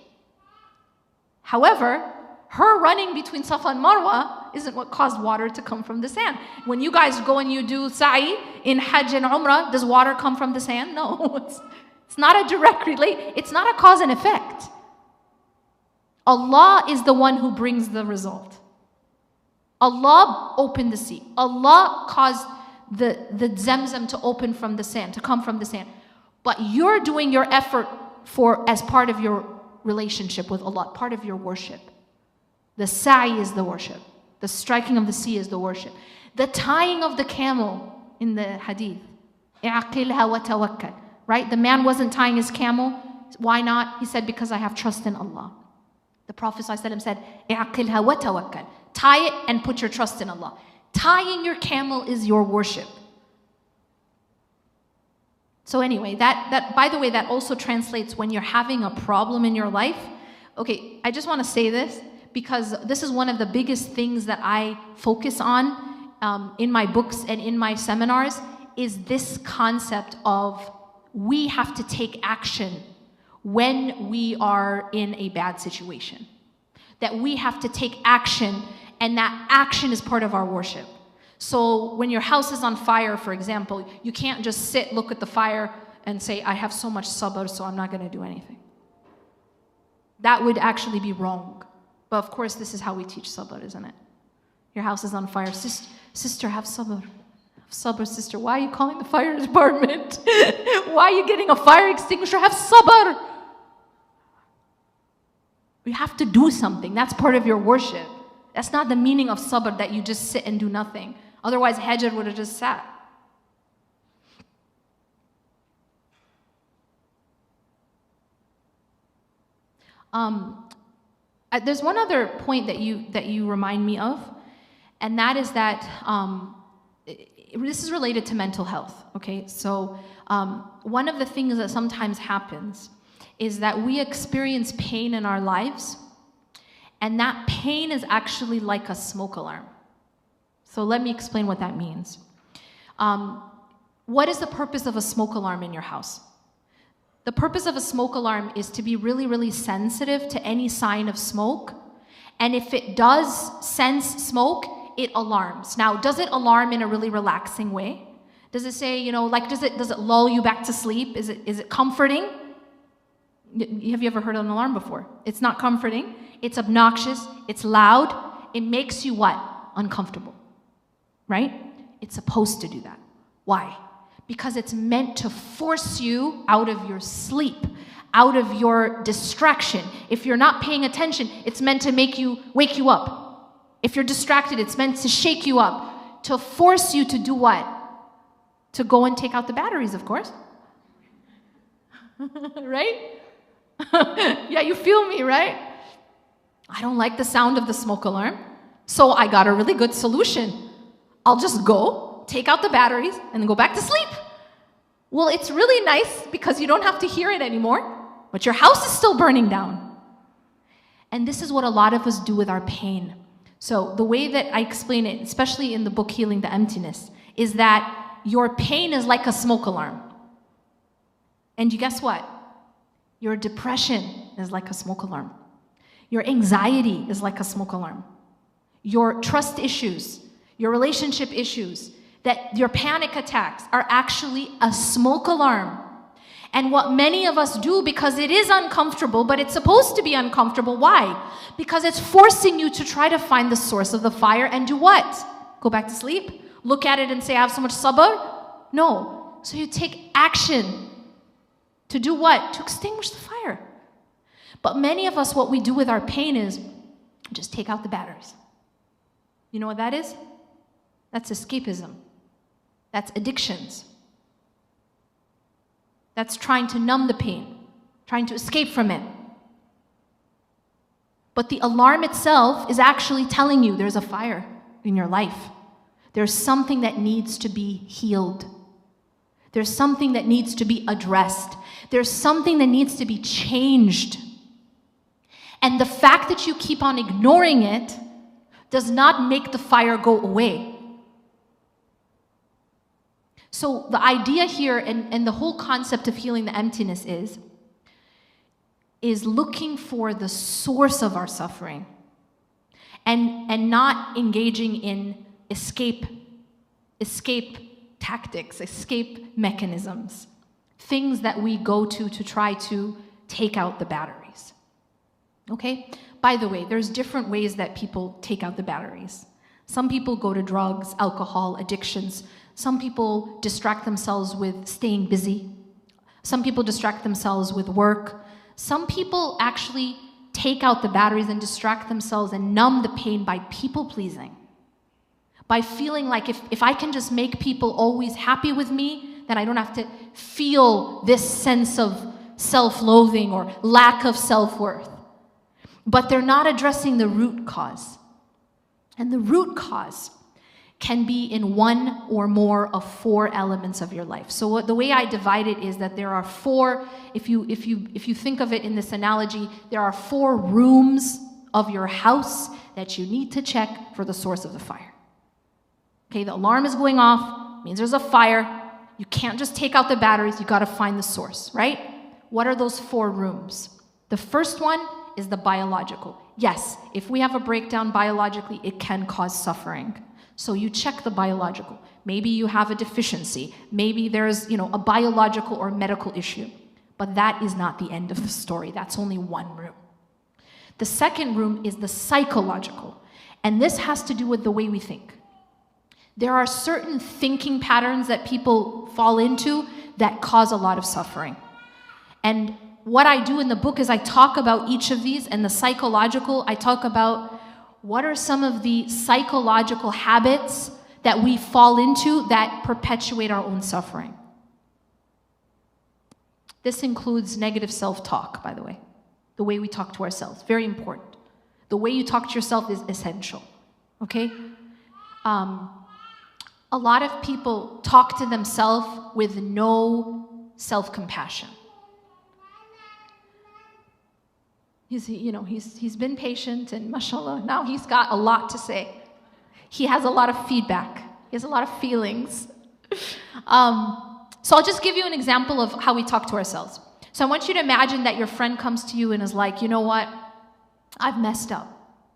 However, her running between Safa and Marwa isn't what caused water to come from the sand. When you guys go and you do sa'i in Hajj and Umrah, does water come from the sand? No, it's not a direct relate. It's not a cause and effect. Allah is the one who brings the result. Allah opened the sea. Allah caused the Zamzam to open from the sand, to come from the sand. But you're doing your effort as part of your relationship with Allah, part of your worship. The sa'i is the worship. The striking of the sea is the worship. The tying of the camel in the hadith. اعقلها وتوكل. Right? The man wasn't tying his camel. Why not? He said, because I have trust in Allah. The Prophet ﷺ said, اعقلها وتوكل. Tie it and put your trust in Allah. Tying your camel is your worship. So anyway, that by the way, that also translates when you're having a problem in your life. Okay, I just want to say this because this is one of the biggest things that I focus on in my books and in my seminars is this concept of we have to take action when we are in a bad situation. That we have to take action, and that action is part of our worship. So when your house is on fire, for example, you can't just sit, look at the fire, and say, I have so much sabr, so I'm not going to do anything. That would actually be wrong. But of course, this is how we teach sabr, isn't it? Your house is on fire. Sister, have sabr. Have sabr, sister. Why are you calling the fire department? Why are you getting a fire extinguisher? Have sabr. We have to do something. That's part of your worship. That's not the meaning of sabr, that you just sit and do nothing. Otherwise, Hajar would have just sat. There's one other point that you remind me of, and that is that this is related to mental health. Okay, so one of the things that sometimes happens is that we experience pain in our lives, and that pain is actually like a smoke alarm. So let me explain what that means. What is the purpose of a smoke alarm in your house? The purpose of a smoke alarm is to be really, really sensitive to any sign of smoke. And if it does sense smoke, it alarms. Now, does it alarm in a really relaxing way? Does it say, does it lull you back to sleep? Is it comforting? Have you ever heard an alarm before? It's not comforting. It's obnoxious. It's loud. It makes you what? Uncomfortable. Right? It's supposed to do that. Why? Because it's meant to force you out of your sleep, out of your distraction. If you're not paying attention, it's meant to wake you up. If you're distracted, it's meant to shake you up, to force you to do what? To go and take out the batteries, of course. Right? Yeah, you feel me, right? I don't like the sound of the smoke alarm, so I got a really good solution. I'll just go, take out the batteries, and then go back to sleep. Well, it's really nice because you don't have to hear it anymore, but your house is still burning down. And this is what a lot of us do with our pain. So the way that I explain it, especially in the book Healing the Emptiness, is that your pain is like a smoke alarm. And you guess what? Your depression is like a smoke alarm. Your anxiety is like a smoke alarm. Your trust issues, your relationship issues, that your panic attacks are actually a smoke alarm. And what many of us do, because it is uncomfortable, but it's supposed to be uncomfortable. Why? Because it's forcing you to try to find the source of the fire and do what? Go back to sleep? Look at it and say, I have so much sabr? No. So you take action to do what? To extinguish the fire. But many of us, what we do with our pain is just take out the batteries. You know what that is? That's escapism. That's addictions. That's trying to numb the pain, trying to escape from it. But the alarm itself is actually telling you there's a fire in your life. There's something that needs to be healed. There's something that needs to be addressed. There's something that needs to be changed. And the fact that you keep on ignoring it does not make the fire go away. So the idea here and the whole concept of healing the emptiness is looking for the source of our suffering and not engaging in escape tactics, escape mechanisms, things that we go to try to take out the batteries. Okay? By the way, there's different ways that people take out the batteries. Some people go to drugs, alcohol, addictions. Some people distract themselves with staying busy. Some people distract themselves with work. Some people actually take out the batteries and distract themselves and numb the pain by people-pleasing. By feeling like if I can just make people always happy with me, then I don't have to feel this sense of self-loathing or lack of self-worth. But they're not addressing the root cause. And the root cause can be in one or more of 4 elements of your life. So the way I divide it is that there are 4, if you think of it in this analogy, there are 4 rooms of your house that you need to check for the source of the fire. Okay, the alarm is going off, means there's a fire. You can't just take out the batteries, you gotta find the source, right? What are those 4 rooms? The first one is the biological. Yes, if we have a breakdown biologically, it can cause suffering. So you check the biological. Maybe you have a deficiency. Maybe there's, a biological or medical issue. But that is not the end of the story. That's only one room. The second room is the psychological. And this has to do with the way we think. There are certain thinking patterns that people fall into that cause a lot of suffering. And what I do in the book is I talk about each of these, and the psychological, I talk about what are some of the psychological habits that we fall into that perpetuate our own suffering. This includes negative self-talk, by the way. The way we talk to ourselves, very important. The way you talk to yourself is essential, okay? A lot of people talk to themselves with no self-compassion. He's been patient, and mashallah, now he's got a lot to say. He has a lot of feedback. He has a lot of feelings. So I'll just give you an example of how we talk to ourselves. So I want you to imagine that your friend comes to you and is like, you know what? I've messed up.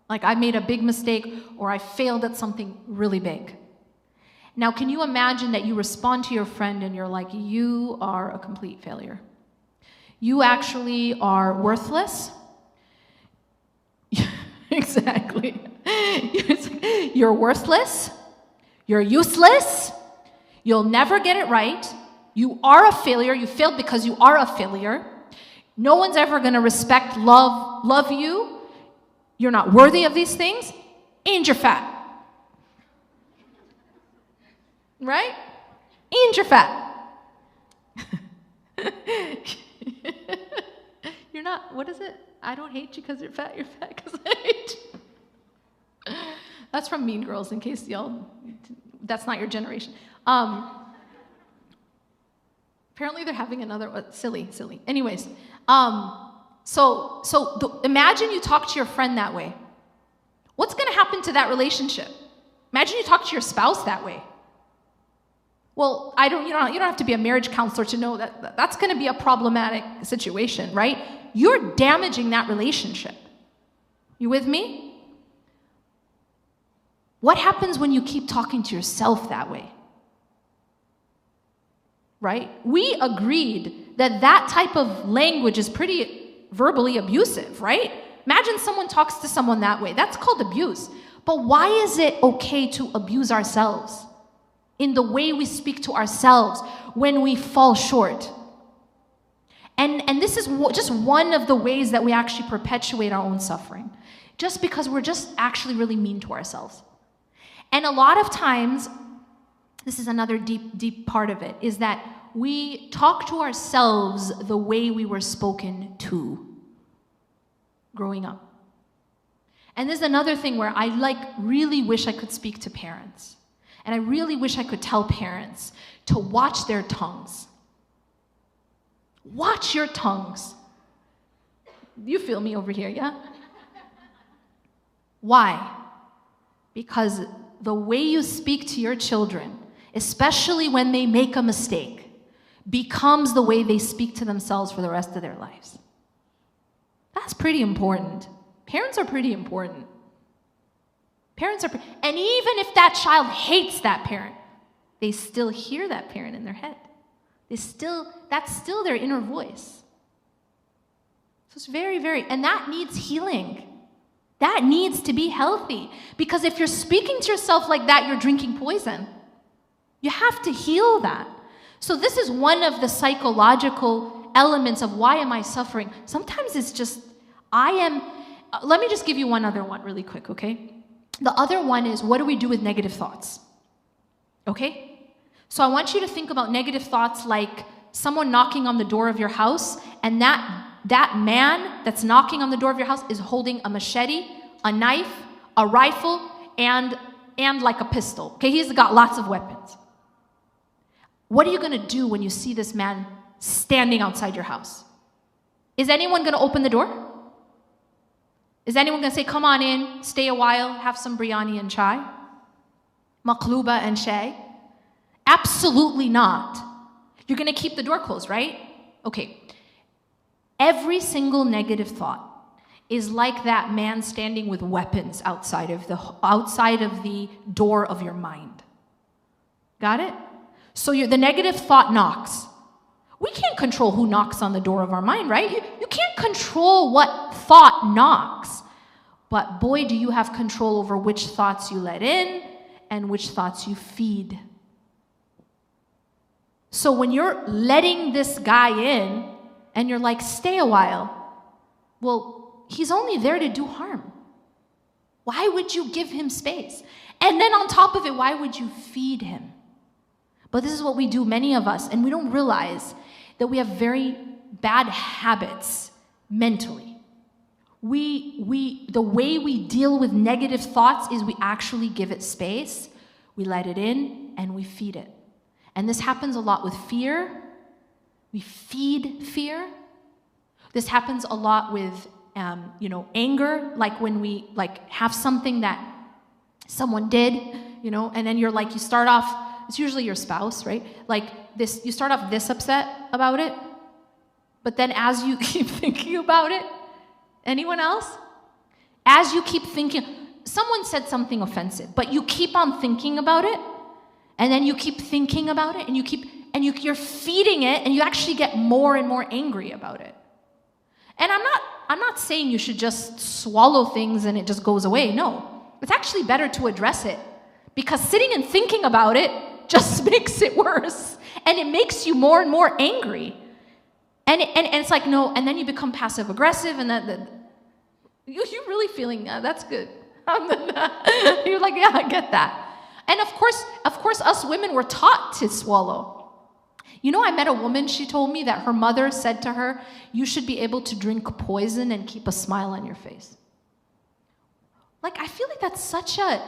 Like I made a big mistake, or I failed at something really big. Now, can you imagine that you respond to your friend and you're like, you are a complete failure. You actually are worthless. Exactly. You're worthless. You're useless. You'll never get it right. You are a failure. You failed because you are a failure. No one's ever going to respect, love you. You're not worthy of these things. And you're fat. Right? And you're fat. You're not, what is it? I don't hate you because you're fat because I hate you. That's from Mean Girls, in case that's not your generation. Apparently they're having another, silly. Anyways, imagine you talk to your friend that way. What's going to happen to that relationship? Imagine you talk to your spouse that way. Well, you don't have to be a marriage counselor to know that that's going to be a problematic situation, right? You're damaging that relationship. You with me? What happens when you keep talking to yourself that way? Right? We agreed that that type of language is pretty verbally abusive, right? Imagine someone talks to someone that way. That's called abuse. But why is it okay to abuse ourselves in the way we speak to ourselves when we fall short? And this is just one of the ways that we actually perpetuate our own suffering, just because we're just actually really mean to ourselves. And a lot of times, this is another deep part of it, is that we talk to ourselves the way we were spoken to growing up. And there's another thing where I really wish I could speak to parents. And I really wish I could tell parents to watch their tongues. Watch your tongues. You feel me over here, yeah? Why? Because the way you speak to your children, especially when they make a mistake, becomes the way they speak to themselves for the rest of their lives. That's pretty important. Parents are pretty important. And even if that child hates that parent, they still hear that parent in their head. That's still their inner voice. So it's very, and that needs healing. That needs to be healthy. Because if you're speaking to yourself like that, you're drinking poison. You have to heal that. So this is one of the psychological elements of why am I suffering. Sometimes it's just, let me just give you one other one really quick, okay? The other one is, what do we do with negative thoughts? Okay? So I want you to think about negative thoughts like someone knocking on the door of your house, and that man that's knocking on the door of your house is holding a machete, a knife, a rifle, and like a pistol. Okay, he's got lots of weapons. What are you going to do when you see this man standing outside your house? Is anyone going to open the door? Is anyone going to say, come on in, stay a while, have some biryani and chai? Maqluba and shay? Absolutely not. You're going to keep the door closed, right? Okay. Every single negative thought is like that man standing with weapons outside of the door of your mind. Got it? So the negative thought knocks. We can't control who knocks on the door of our mind, right? You can't control what thought knocks. But boy, do you have control over which thoughts you let in and which thoughts you feed. So when you're letting this guy in and you're like, stay a while, well, he's only there to do harm. Why would you give him space? And then on top of it, why would you feed him? But this is what we do, many of us, and we don't realize that we have very bad habits mentally. The way we deal with negative thoughts is we actually give it space, we let it in, and we feed it. And this happens a lot with fear. We feed fear. This happens a lot with, anger, like when we have something that someone did, and then you start off. It's usually your spouse, right? You start off this upset about it, but then as you keep thinking about it, anyone else? As you keep thinking, someone said something offensive, but you keep on thinking about it, and then you keep thinking about it, and you're feeding it, and you actually get more and more angry about it. And I'm not saying you should just swallow things and it just goes away. No, it's actually better to address it, because sitting and thinking about it just makes it worse, and it makes you more and more angry. And it's like, no, and then you become passive aggressive, and you're really feeling that's good. You're like, yeah, I get that. And of course, us women were taught to swallow. I met a woman, she told me that her mother said to her, you should be able to drink poison and keep a smile on your face. I feel like that's such a,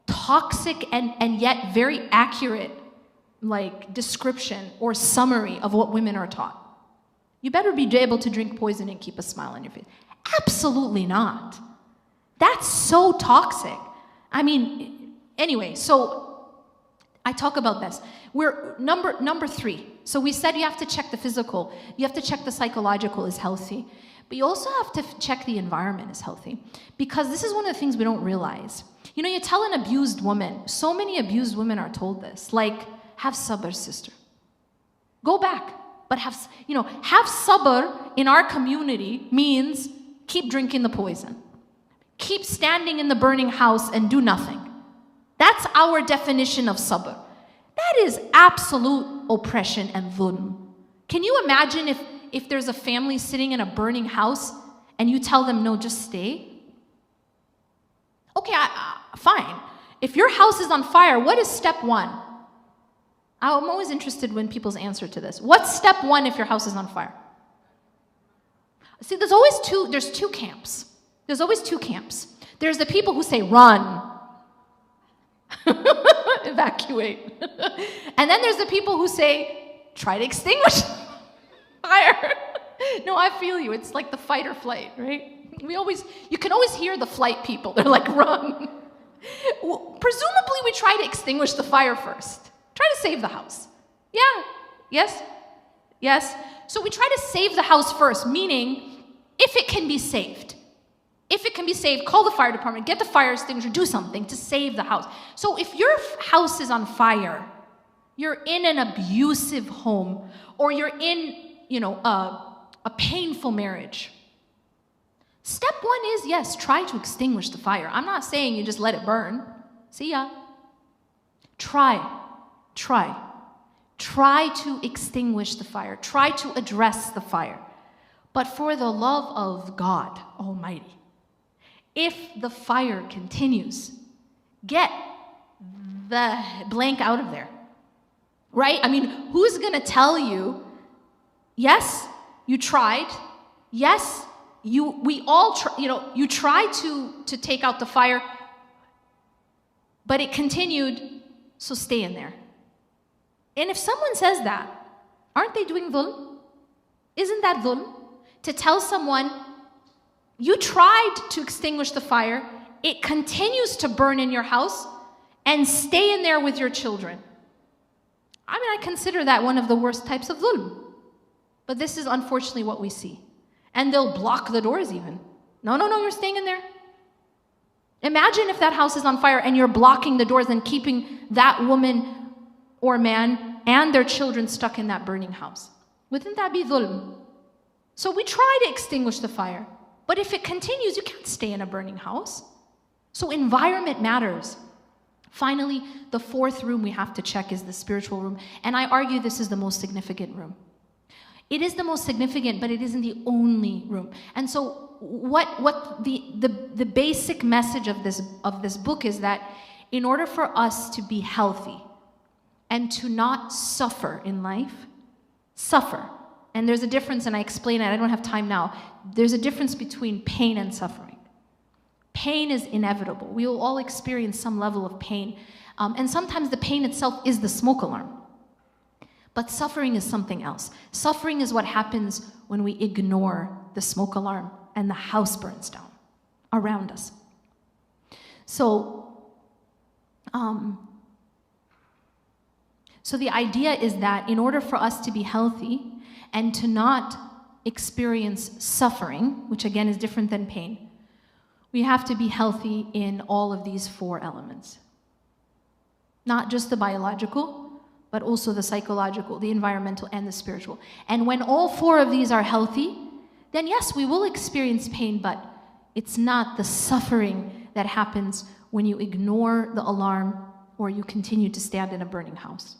toxic and yet very accurate, description or summary of what women are taught. You better be able to drink poison and keep a smile on your face. Absolutely not. That's so toxic. Anyway, so I talk about this. We're number 3. So we said you have to check the physical, you have to check the psychological is healthy. But you also have to check the environment is healthy. Because this is one of the things we don't realize. You know, you tell an abused woman, so many abused women are told this, like, have sabr, sister. Go back. But have sabr in our community means keep drinking the poison. Keep standing in the burning house and do nothing. That's our definition of sabr. That is absolute oppression and dhulm. Can you imagine if there's a family sitting in a burning house and you tell them, no, just stay? Okay, fine. If your house is on fire, what is step one? I'm always interested in people's answer to this. What's step one if your house is on fire? See, there's two camps. There's always two camps. There's the people who say, run. Evacuate. And then there's the people who say, try to extinguish fire. No, I feel you. It's like the fight or flight, right? You can always hear the flight people. They're like, run. Presumably, we try to extinguish the fire first. Try to save the house. Yeah. Yes? Yes. So we try to save the house first, meaning if it can be saved. If it can be saved, call the fire department, get the fire extinguisher, do something to save the house. So if your house is on fire, you're in an abusive home, or you're in, a painful marriage. Step one is, yes, try to extinguish the fire. I'm not saying you just let it burn. See ya. Try to extinguish the fire. Try to address the fire. But for the love of God Almighty, if the fire continues, get the blank out of there. Right? I mean, who's going to tell you, yes, you tried. Yes, we all, you tried to take out the fire, but it continued, so stay in there. And if someone says that, aren't they doing dhulm? Isn't that dhulm? To tell someone, you tried to extinguish the fire, it continues to burn in your house, and stay in there with your children. I mean, I consider that one of the worst types of dhulm. But this is unfortunately what we see. And they'll block the doors even. No, you're staying in there. Imagine if that house is on fire and you're blocking the doors and keeping that woman or man and their children stuck in that burning house. Wouldn't that be dhulm? So we try to extinguish the fire. But if it continues, you can't stay in a burning house. So environment matters. Finally, the fourth room we have to check is the spiritual room. And I argue this is the most significant room. It is the most significant, but it isn't the only room. And so what the basic message of this book is that in order for us to be healthy and to not suffer in life, and there's a difference, and I explain it, I don't have time now. There's a difference between pain and suffering. Pain is inevitable. We will all experience some level of pain. And sometimes the pain itself is the smoke alarm. But suffering is something else. Suffering is what happens when we ignore the smoke alarm and the house burns down around us. So the idea is that in order for us to be healthy and to not experience suffering, which again is different than pain, we have to be healthy in all of these four elements. Not just the biological, but also the psychological, the environmental, and the spiritual. And when all four of these are healthy, then yes, we will experience pain, but it's not the suffering that happens when you ignore the alarm or you continue to stand in a burning house.